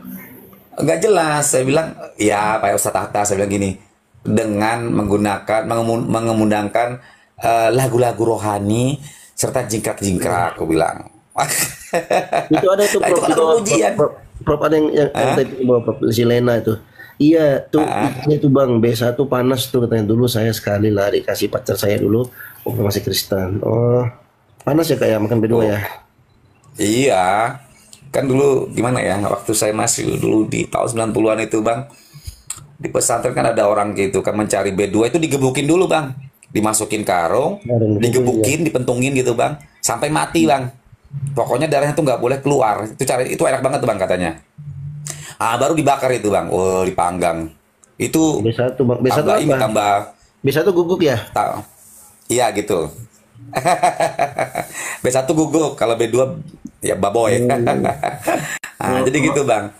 Nggak jelas. Saya bilang, ya Pak Ustaz Tahta, saya bilang gini, dengan mengundangkan lagu-lagu rohani serta jingkrak-jingkrak, aku bilang. Itu ada tuh Nah, itu Prof, kan ada ujian. Prof, ada yang tadi bawa Prof si Lena itu. Iya tuh itu Bang, B1 panas tuh katanya. Dulu saya sekali lari kasih pacar saya dulu waktu masih Kristen. Oh, panas ya kayak makan B2 ya. Iya, kan dulu gimana ya, waktu saya masih dulu di tahun 90-an itu Bang, di pesantren kan ada orang gitu kan mencari B2 itu digebukin dulu Bang, dimasukin karung, digebukin, dipentungin gitu Bang, sampai mati Bang. Pokoknya darahnya tuh nggak boleh keluar. Itu cari itu enak banget tuh Bang katanya. Ah baru dibakar itu Bang, oh dipanggang. Itu B1 Bang, B1 tambah ini apa? tambah B1 guguk ya? Iya gitu. B1 guguk, kalau B2 ya baboy. Nah, jadi gitu Bang.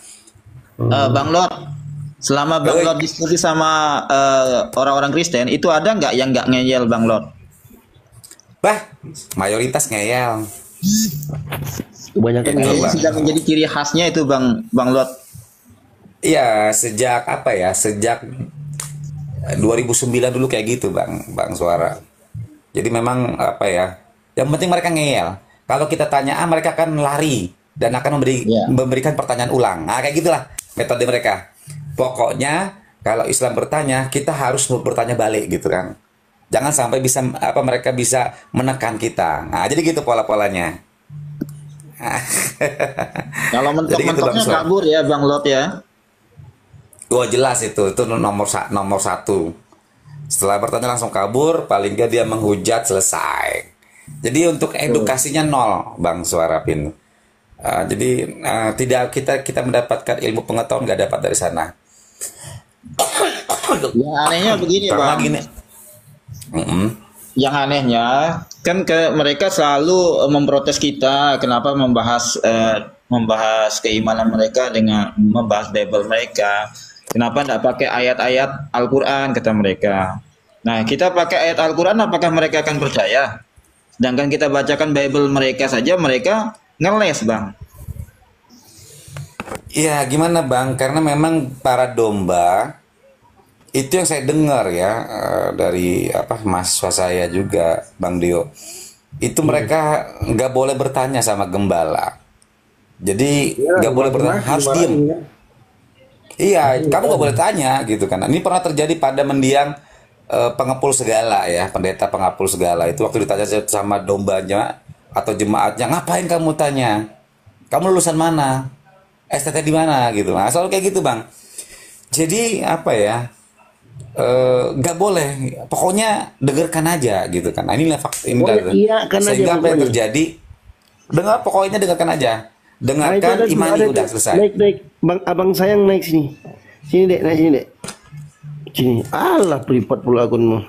Bang Lord, selama Bang Lord diskusi sama orang-orang Kristen, itu ada nggak yang nggak ngeyel Bang Lord? Bah, mayoritas ngeyel. Kebanyakan Ini sudah menjadi ciri khasnya itu Bang Lord. Iya, sejak apa ya? Sejak 2009 dulu kayak gitu Bang Suara. Jadi memang apa ya? Yang penting mereka ngeyel. Kalau kita tanya mereka akan lari dan akan memberikan pertanyaan ulang. Nah, kayak gitulah metode mereka. Pokoknya kalau Islam bertanya, kita harus bertanya balik gitu kan. Jangan sampai mereka bisa menekan kita. Nah, jadi gitu pola-polanya. Kalau mentok-mentoknya kabur ya Bang Lord ya. Wah jelas itu nomor satu. Setelah bertanya langsung kabur, paling nggak dia menghujat, selesai. Jadi untuk edukasinya nol Bang Suarapin. Jadi tidak kita mendapatkan ilmu pengetahuan nggak dapat dari sana. Yang anehnya begini Karena Bang. gini. Yang anehnya kan mereka selalu memprotes kita kenapa membahas keimanan mereka dengan membahas Bible mereka. Kenapa tidak pakai ayat-ayat Al-Quran kata mereka. Nah kita pakai ayat Al-Quran, apakah mereka akan percaya? Sedangkan kita bacakan Bible mereka saja mereka ngeles Bang. Iya gimana Bang? Karena memang para domba itu yang saya dengar ya dari mahasiswa saya juga Bang Dio. Itu mereka nggak boleh bertanya sama gembala. Jadi nggak boleh bertanya, harus diem. Iya, kamu nggak boleh tanya gitu kan. Ini pernah terjadi pada mendiang pengepul segala ya, pendeta pengepul segala. Itu waktu ditanya sama dombanya atau jemaatnya, ngapain kamu tanya? Kamu lulusan mana? STT di mana gitu. Nah, selalu kayak gitu Bang. Jadi apa ya? Nggak boleh. Pokoknya dengarkan aja gitu kan. Nah, inilah fakta ini. Sehingga apa yang terjadi? Pokoknya dengarkan aja. Dengarkan, imani, udah selesai. Naik, Bang, abang sayang naik sini. Sini Dek, naik sini Dek. Sini. Alah, privat pula akunmu.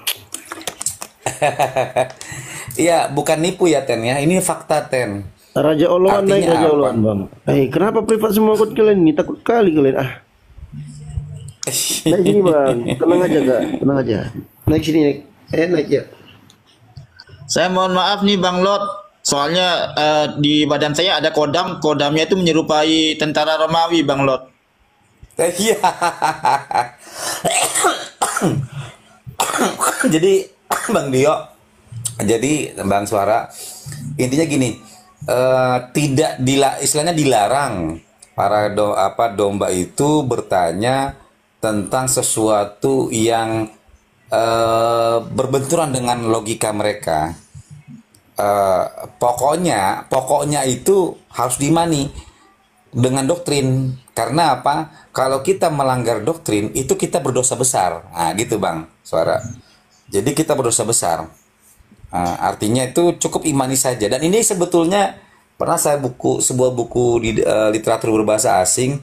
Iya, bukan nipu ya Ten ya. Ini fakta Ten. Raja Oloan naik Raja Oloan Bang. Kenapa privat semua akun kalian ini? Takut kali kalian Naik sini Bang. Tenang aja Kak. Tenang aja. Naik sini naik. Naik ya. Saya mohon maaf nih Bang Lord. Soalnya di badan saya ada kodamnya itu menyerupai tentara Romawi Bang Lord. Iya. Jadi Bang Dio, jadi Bang Suara, intinya gini, istilahnya dilarang para domba itu bertanya tentang sesuatu yang berbenturan dengan logika mereka. Pokoknya itu harus diimani dengan doktrin. Karena apa? Kalau kita melanggar doktrin itu kita berdosa besar. Nah, gitu Bang Suara. Jadi kita berdosa besar. Artinya itu cukup imani saja. Dan ini sebetulnya pernah saya sebuah buku di literatur berbahasa asing.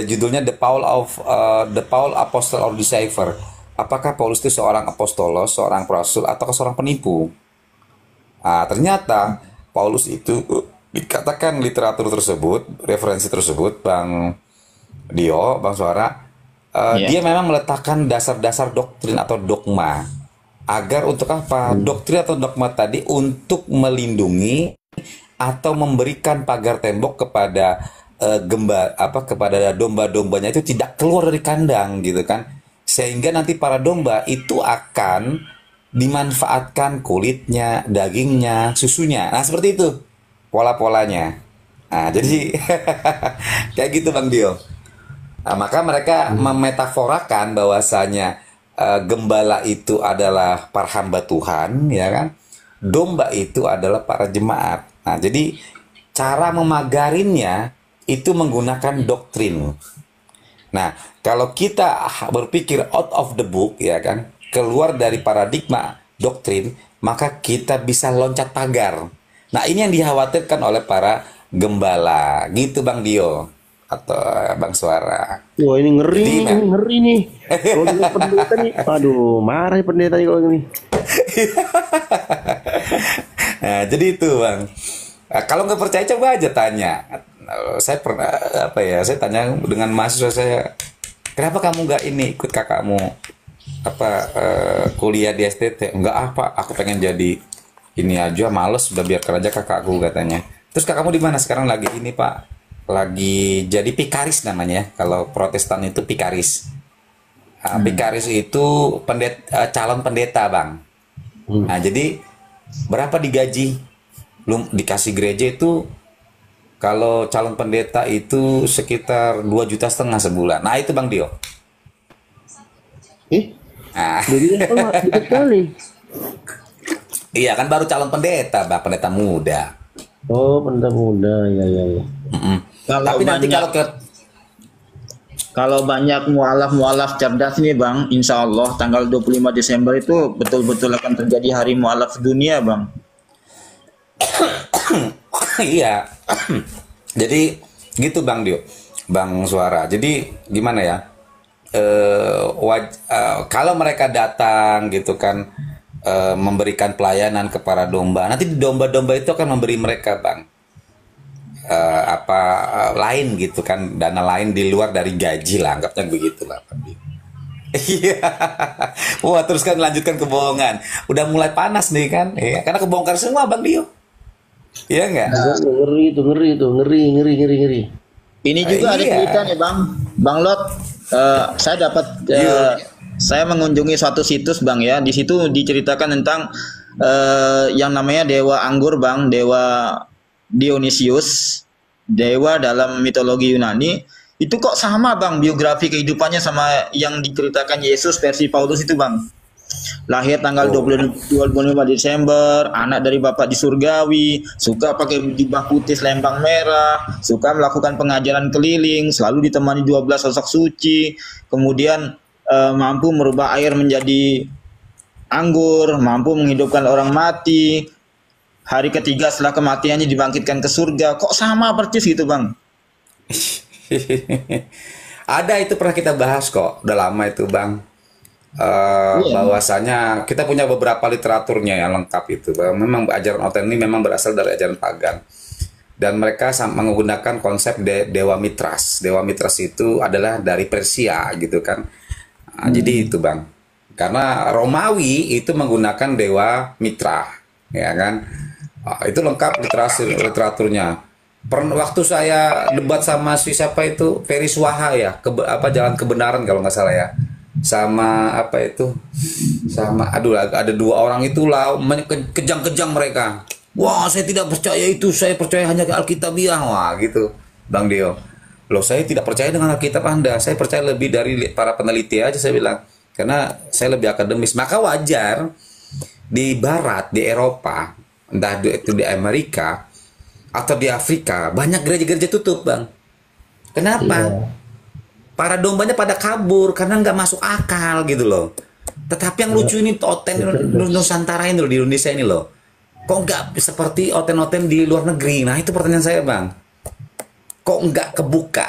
Judulnya The Paul Apostle or Deceiver. Apakah Paulus itu seorang apostolos, seorang rasul, atau seorang penipu? Ternyata Paulus itu dikatakan literatur tersebut, referensi tersebut, Bang Dio, Bang Suara, dia memang meletakkan dasar-dasar doktrin atau dogma. Agar untuk apa? Doktrin atau dogma tadi untuk melindungi atau memberikan pagar tembok kepada kepada domba-dombanya itu tidak keluar dari kandang gitu kan. Sehingga nanti para domba itu akan dimanfaatkan kulitnya, dagingnya, susunya. Nah, seperti itu pola-polanya. Nah, jadi kayak gitu Bang Dio. Nah, maka mereka memetaforakan bahwasanya gembala itu adalah para hamba Tuhan, ya kan? Domba itu adalah para jemaat. Nah, jadi cara memagarinnya itu menggunakan doktrin. Nah, kalau kita berpikir out of the book, ya kan, keluar dari paradigma doktrin, maka kita bisa loncat pagar. Nah, ini yang dikhawatirkan oleh para gembala, gitu Bang Dio atau Bang Suara. Wah, ini ngeri nih. Kalau dengar pendeta nih, aduh, marah pendeta nih kalau ini. Nah, jadi itu Bang. Nah, kalau nggak percaya coba aja tanya. Saya pernah saya tanya dengan mahasiswa saya, kenapa kamu nggak ikut kakakmu kuliah di STT? Nggak aku pengen jadi ini aja, males, udah biarkan aja kakakku katanya. Terus kakakmu di mana sekarang? Lagi ini Pak, lagi jadi pikaris namanya. Kalau Protestan itu pikaris. Pikaris itu calon pendeta Bang. Nah, jadi berapa digaji? Belum dikasih gereja itu. Kalau calon pendeta itu sekitar 2,5 juta sebulan. Nah, itu Bang Dio. Sekali. Iya kan, baru calon pendeta, Bang, pendeta muda. Oh, pendeta muda, ya. Tapi nanti kalau banyak mualaf cerdas nih Bang, insya Allah tanggal 25 Desember itu betul-betul akan terjadi hari mualaf dunia Bang. Iya. Jadi gitu Bang Dio, Bang Suara. Jadi gimana ya? Kalau mereka datang gitu kan, memberikan pelayanan kepada domba, nanti domba-domba itu akan memberi mereka Bang lain gitu kan, dana lain di luar dari gaji lah, anggapnya begitu lah Bang Dio. Iya. Wah, terus kan lanjutkan kebohongan. Udah mulai panas nih kan? Iya, karena kebongkar semua Bang Dio. Iya nggak? Ngeri. Ini juga ada cerita nih Bang Lot. Saya dapat saya mengunjungi suatu situs Bang ya. Di situ diceritakan tentang yang namanya dewa anggur Bang, dewa Dionysius, dewa dalam mitologi Yunani. Itu kok sama Bang biografi kehidupannya sama yang diceritakan Yesus versi Paulus itu Bang. Lahir tanggal 25 Desember, anak dari bapak di surgawi, suka pakai jubah putih selempang merah, suka melakukan pengajaran keliling, selalu ditemani 12 sosok suci, kemudian mampu merubah air menjadi anggur, mampu menghidupkan orang mati, hari ketiga setelah kematiannya dibangkitkan ke surga. Kok sama persis gitu Bang? Ada, itu pernah kita bahas kok, udah lama itu Bang. Bahwasanya kita punya beberapa literaturnya yang lengkap itu. Memang ajaran Oten ini memang berasal dari ajaran pagan, dan mereka menggunakan konsep dewa Mitras. Dewa Mitras itu adalah dari Persia gitu kan. Nah, jadi itu Bang, karena Romawi itu menggunakan dewa Mitra, ya kan. Itu lengkap literaturnya. Waktu saya debat sama siapa itu, Ferry Swaha ya, Jalan Kebenaran kalau nggak salah ya, sama ada 2 orang itu lah, kejang-kejang mereka. Wah, saya tidak percaya itu, saya percaya hanya ke Alkitabiah. Wah gitu Bang Dio. Loh, saya tidak percaya dengan Alkitab Anda, saya percaya lebih dari para peneliti aja, saya bilang, karena saya lebih akademis. Maka wajar di Barat, di Eropa, entah itu di Amerika atau di Afrika, banyak gereja-gereja tutup Bang. Kenapa? Para dombanya pada kabur karena nggak masuk akal gitu loh. Tetapi yang lucu ini Oten Nusantara ini loh, di Indonesia ini loh, kok nggak seperti Oten-Oten di luar negeri? Nah, itu pertanyaan saya Bang. Kok nggak kebuka?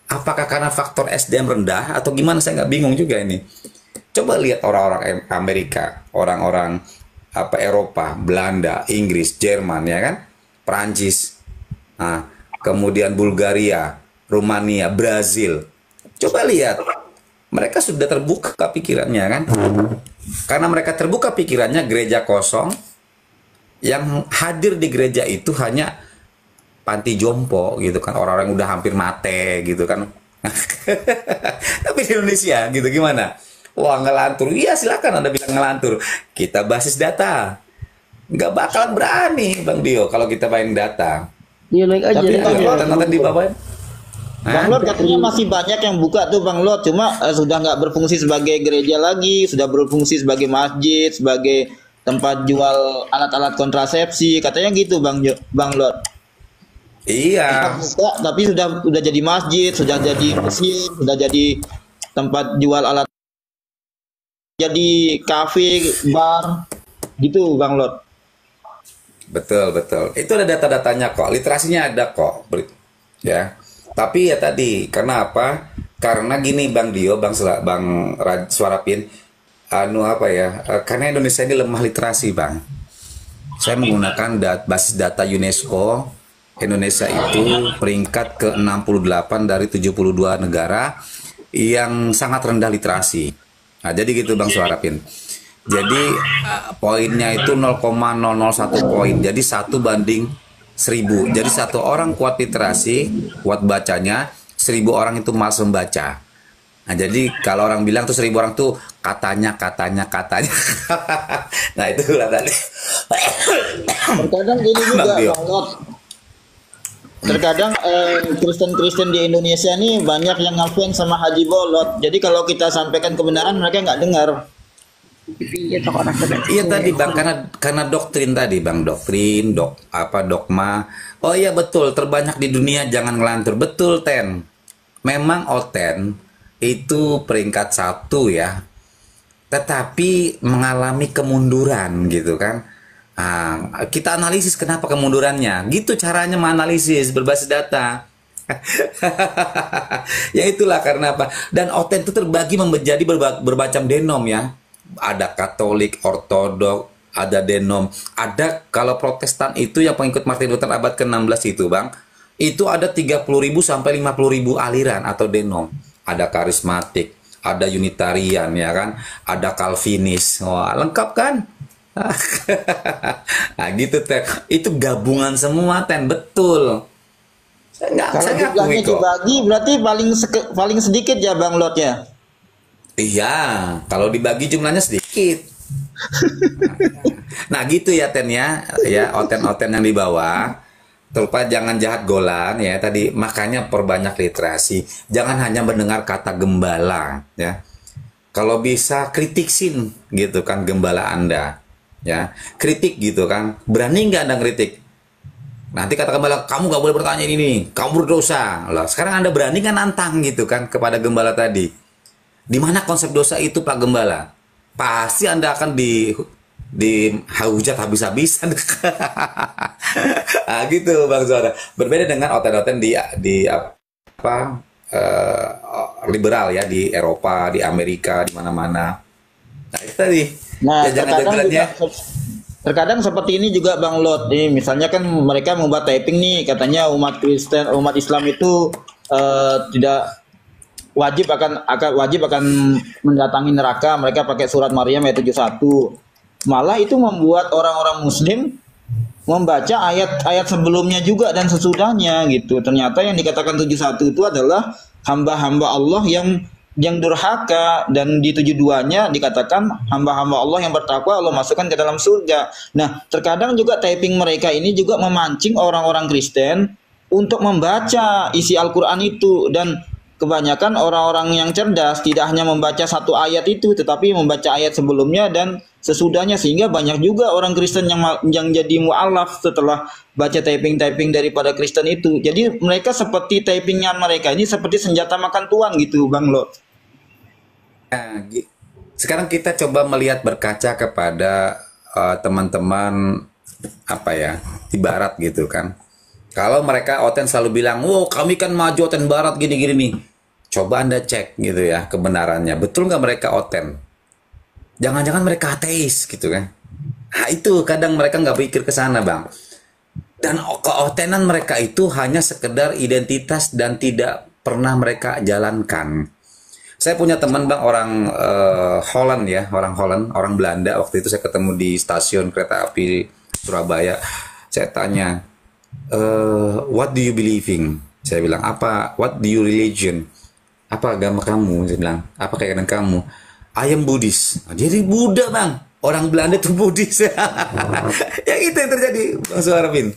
Apakah karena faktor SDM rendah atau gimana? Saya nggak bingung juga ini. Coba lihat orang-orang Amerika, orang-orang Eropa, Belanda, Inggris, Jerman, ya kan? Perancis, nah, kemudian Bulgaria, Rumania, Brazil. Coba lihat, mereka sudah terbuka pikirannya kan? Karena mereka terbuka pikirannya, gereja kosong, yang hadir di gereja itu hanya panti jompo gitu kan, orang-orang udah hampir mati gitu kan. Tapi di Indonesia gitu gimana? Wah, ngelantur. Iya, silakan Anda bilang ngelantur. Kita basis data. Nggak bakalan berani Bang Dio kalau kita main data. Iya, naik aja. Tapi Nonton di bawah. Bang Lot katanya masih banyak yang buka tuh Bang Lot, cuma sudah nggak berfungsi sebagai gereja lagi, sudah berfungsi sebagai masjid, sebagai tempat jual alat-alat kontrasepsi, katanya gitu Bang Lot. Iya. Buka, tapi sudah jadi masjid, sudah jadi mesin, sudah jadi tempat jual alat, jadi kafe, bar, gitu Bang Lot. Betul, betul. Itu ada data-datanya kok. Literasinya ada kok. Ya. Tapi ya tadi, karena apa? Karena gini Bang Dio, Bang Suarapin, karena Indonesia ini lemah literasi, Bang. Saya menggunakan basis data UNESCO. Indonesia itu peringkat ke-68 dari 72 negara yang sangat rendah literasi. Nah, jadi gitu Bang Suarapin. Jadi poinnya itu 0,001 poin. Jadi 1/1000. Jadi 1 orang kuat literasi, kuat bacanya, 1000 orang itu malas membaca. Nah, jadi kalau orang bilang tuh 1000 orang tuh katanya. Nah, itulah tadi. Terkadang gini juga Bang Lot. Terkadang Kristen-Kristen di Indonesia nih banyak yang ngefans sama Haji Bolot. Jadi kalau kita sampaikan kebenaran mereka nggak dengar. Iya tadi Bang, karena doktrin tadi Bang, dogma. Oh iya betul, terbanyak di dunia, jangan ngelantur. Betul Ten. Memang Oten itu peringkat 1 ya. Tetapi mengalami kemunduran gitu kan. Nah, kita analisis kenapa kemundurannya. Gitu caranya menganalisis berbasis data. Ya itulah karena apa. Dan Oten itu terbagi menjadi bermacam denom ya. Ada Katolik, Ortodok, ada Denom, ada kalau Protestan itu yang pengikut Martin Luther abad ke-16 itu Bang, itu ada 30.000 sampai 50.000 aliran atau Denom. Ada karismatik, ada Unitarian ya kan, ada Calvinis. Wah, lengkap kan? Nah gitu Ten, itu gabungan semua Ten, betul. Kalau jumlahnya dibagi berarti paling sedikit ya Bang Lot ya. Iya, kalau dibagi jumlahnya sedikit. Nah gitu ya Ten ya, Oten-Oten yang di bawah. Terlupa jangan jahat golan ya tadi, makanya perbanyak literasi. Jangan hanya mendengar kata gembala ya. Kalau bisa kritiksin gitu kan gembala Anda ya. Kritik gitu kan. Berani nggak Anda kritik? Nanti kata gembala, kamu nggak boleh bertanya ini, kamu berdosa. Lah, sekarang Anda berani kan nantang gitu kan kepada gembala tadi. Di mana konsep dosa itu Pak Gembala? Pasti Anda akan dihujat habis-habisan. Nah, gitu Bang Zora. Berbeda dengan oten-oten di liberal ya di Eropa, di Amerika, di mana-mana. Nah, itu tadi. Nah, ya, terkadang seperti ini juga Bang Lot. Nih, misalnya kan mereka membuat typing nih, katanya umat Islam itu tidak wajib akan mendatangi neraka, mereka pakai surat Maryam ayat 71. Malah itu membuat orang-orang muslim membaca ayat-ayat sebelumnya juga dan sesudahnya gitu. Ternyata yang dikatakan 71 itu adalah hamba-hamba Allah yang durhaka, dan di 72-nya dikatakan hamba-hamba Allah yang bertakwa Allah masukkan ke dalam surga. Nah, terkadang juga typing mereka ini juga memancing orang-orang Kristen untuk membaca isi Al-Qur'an itu, dan kebanyakan orang-orang yang cerdas tidak hanya membaca satu ayat itu, tetapi membaca ayat sebelumnya dan sesudahnya, sehingga banyak juga orang Kristen yang jadi mu'alaf setelah baca typing-typing daripada Kristen itu. Jadi mereka seperti typingan mereka ini seperti senjata makan tuan gitu Bang Lot. Nah, sekarang kita coba melihat berkaca kepada teman-teman di barat gitu kan. Kalau mereka Oten selalu bilang, "Wow, kami kan maju Oten barat gini-gini nih." Coba Anda cek gitu ya kebenarannya. Betul nggak mereka Oten? Jangan-jangan mereka ateis gitu kan. Nah, itu kadang mereka nggak pikir ke sana Bang. Dan keotenan mereka itu hanya sekedar identitas dan tidak pernah mereka jalankan. Saya punya teman bang orang Holland ya, orang Holland, orang Belanda. Waktu itu saya ketemu di stasiun kereta api Surabaya. Saya tanya, what do you believe in? Saya bilang, apa? What do you religion? Apa agama kamu? Saya bilang, apa keyakinan kamu? I am Buddhist. Nah, jadi Buddha bang. Orang Belanda itu Buddhis. Ya itu yang terjadi Bang Suharvin.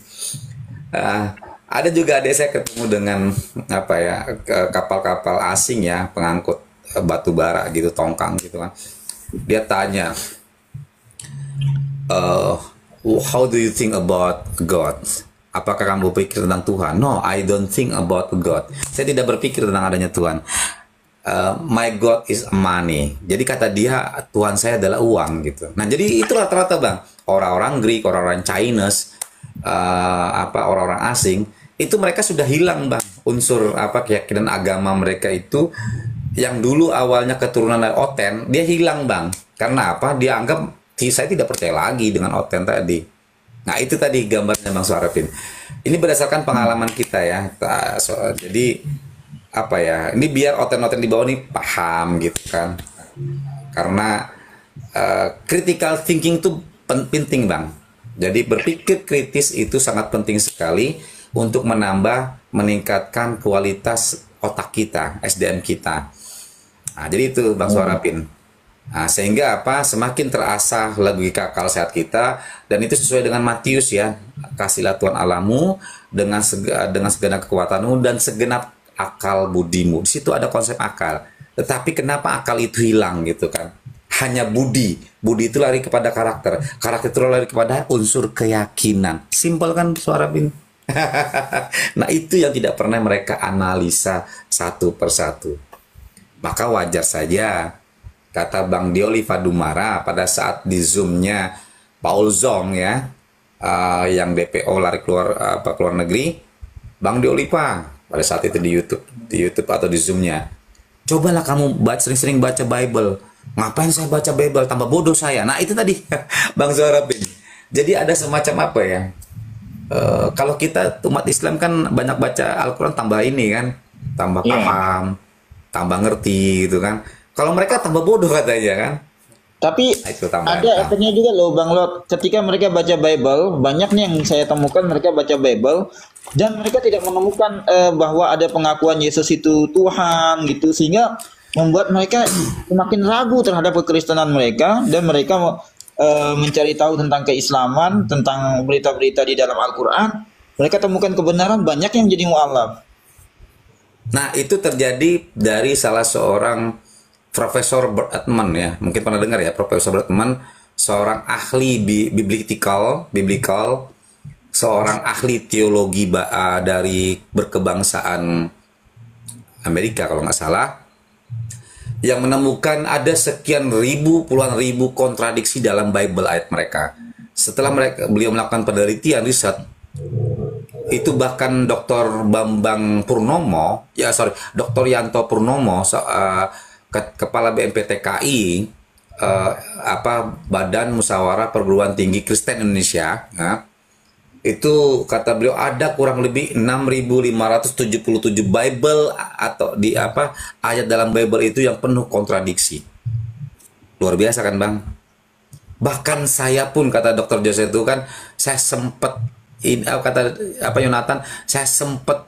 Ada juga adik saya ketemu dengan apa ya kapal-kapal asing ya pengangkut batu bara gitu tongkang gitu kan. Dia tanya, how do you think about God? Apakah kamu berpikir tentang Tuhan? No, I don't think about God. Saya tidak berpikir tentang adanya Tuhan. My God is money. Jadi kata dia Tuhan saya adalah uang gitu. Nah jadi itu rata-rata bang orang-orang Greek, orang-orang Chinese, orang-orang asing itu mereka sudah hilang bang unsur keyakinan agama mereka itu yang dulu awalnya keturunan dari Oten dia hilang bang karena apa? Dia anggap saya tidak percaya lagi dengan Oten tadi. Nah itu tadi gambarnya Bang Suharvin. Ini berdasarkan pengalaman kita ya. Jadi ini biar oten-oten di bawah ini paham gitu kan, karena critical thinking itu penting bang. Jadi berpikir kritis itu sangat penting sekali untuk meningkatkan kualitas otak kita, SDM kita. Nah, jadi itu Bang Suharvin. Nah, sehingga semakin terasah logika akal sehat kita dan itu sesuai dengan Matius ya, kasihlah Tuhan Allahmu dengan segenap kekuatanmu dan segenap akal budimu. Di situ ada konsep akal. Tetapi kenapa akal itu hilang gitu kan? Hanya budi. Budi itu lari kepada karakter. Karakter itu lari kepada unsur keyakinan. Simpel kan Suharvin? Nah itu yang tidak pernah mereka analisa satu persatu. Maka wajar saja kata Bang Dioli Fadumara pada saat di Zoom-nya Paul Zong ya, yang DPO lari keluar negeri, Bang Dioli Pak pada saat itu di YouTube atau di Zoom-nya, cobalah kamu sering-sering baca Bible. Ngapain saya baca Bible? Tambah bodoh saya. Nah itu tadi Bang Suharvin. Jadi ada semacam kalau kita umat Islam kan banyak baca Al-Quran tambah ini kan, tambah paham, tambah ngerti gitu kan. Kalau mereka tambah bodoh katanya kan. Tapi ada efeknya juga loh Bang Lot. Ketika mereka baca Bible, banyak nih yang saya temukan mereka baca Bible dan mereka tidak menemukan bahwa ada pengakuan Yesus itu Tuhan gitu, sehingga membuat mereka semakin ragu terhadap kekristenan mereka dan mereka mencari tahu tentang keislaman, tentang berita-berita di dalam Al-Quran. Mereka temukan kebenaran, banyak yang jadi mu'alaf. Nah itu terjadi dari salah seorang Profesor Bert Ehrman ya, mungkin pernah dengar ya, Profesor Bert Ehrman, seorang ahli biblical, seorang ahli teologi dari berkebangsaan Amerika kalau nggak salah, yang menemukan ada sekian ribu, puluhan ribu kontradiksi dalam Bible ayat mereka. Setelah beliau melakukan penelitian riset, itu bahkan Dr. Bambang Purnomo, Dr. Yanto Purnomo, Kepala BMPTKI, Badan Musyawarah Perguruan Tinggi Kristen Indonesia, itu kata beliau ada kurang lebih 6.577 Bible atau ayat dalam Bible itu yang penuh kontradiksi. Luar biasa kan bang? Bahkan saya pun kata Dr. Jose itu kan, saya sempat Yonatan, saya sempat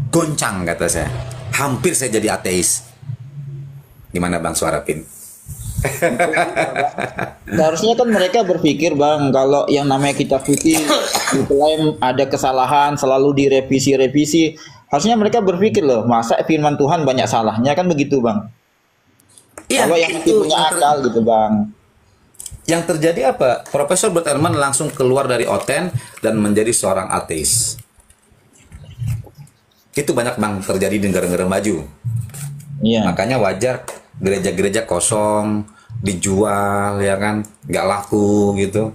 goncang kata saya, hampir saya jadi ateis. Gimana Bang Suharvin? Seharusnya kan mereka berpikir bang, kalau yang namanya kitab suci diklaim ada kesalahan, selalu direvisi. Harusnya mereka berpikir loh, masa firman Tuhan banyak salahnya, kan begitu bang? Iya, bahwa yang masih punya akal gitu bang. Yang terjadi apa? Profesor Bert Ehrman langsung keluar dari Oten dan menjadi seorang ateis. Itu banyak bang terjadi di negara-negara maju. Iya. Makanya wajar gereja-gereja kosong, dijual ya kan, nggak laku gitu.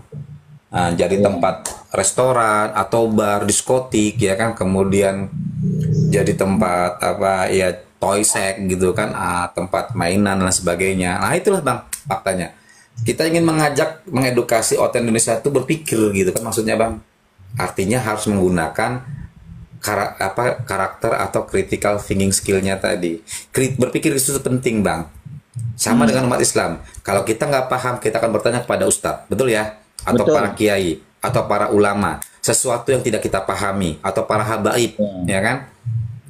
Nah, jadi tempat restoran atau bar, diskotik ya kan, kemudian jadi tempat toy sex gitu kan, tempat mainan dan sebagainya. Nah itulah bang faktanya. Kita ingin mengedukasi Oten Indonesia itu berpikir gitu kan, maksudnya bang. Artinya harus menggunakan karakter atau critical thinking skillnya tadi. Berpikir itu penting, Bang. Sama dengan umat Islam. Kalau kita nggak paham, kita akan bertanya kepada ustadz, betul ya? Atau Betul. para kiai, atau para ulama. Sesuatu yang tidak kita pahami, atau para habaib, ya kan?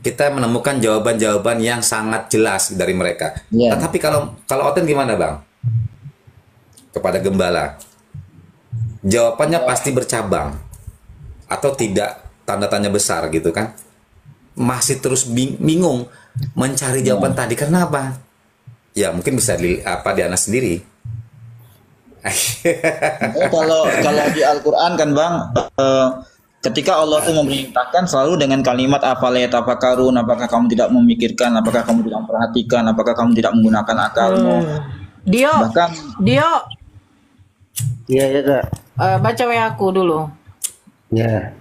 Kita menemukan jawaban-jawaban yang sangat jelas dari mereka. Ya. Tetapi kalau Oten gimana, Bang? Kepada gembala, jawabannya pasti bercabang atau tidak, tanda tanya besar gitu kan? Masih terus bingung mencari jawaban tadi. Kenapa? Ya mungkin bisa di Anas sendiri. Kalau di Al-Quran kan Bang, ketika Allah tuh memerintahkan selalu dengan kalimat afala yatafakkarun, apakah kamu tidak memikirkan, apakah kamu tidak memperhatikan, apakah kamu tidak menggunakan akalmu. Dio, Bahkan Dio, Iya ya kak. baca WA aku dulu. Ya.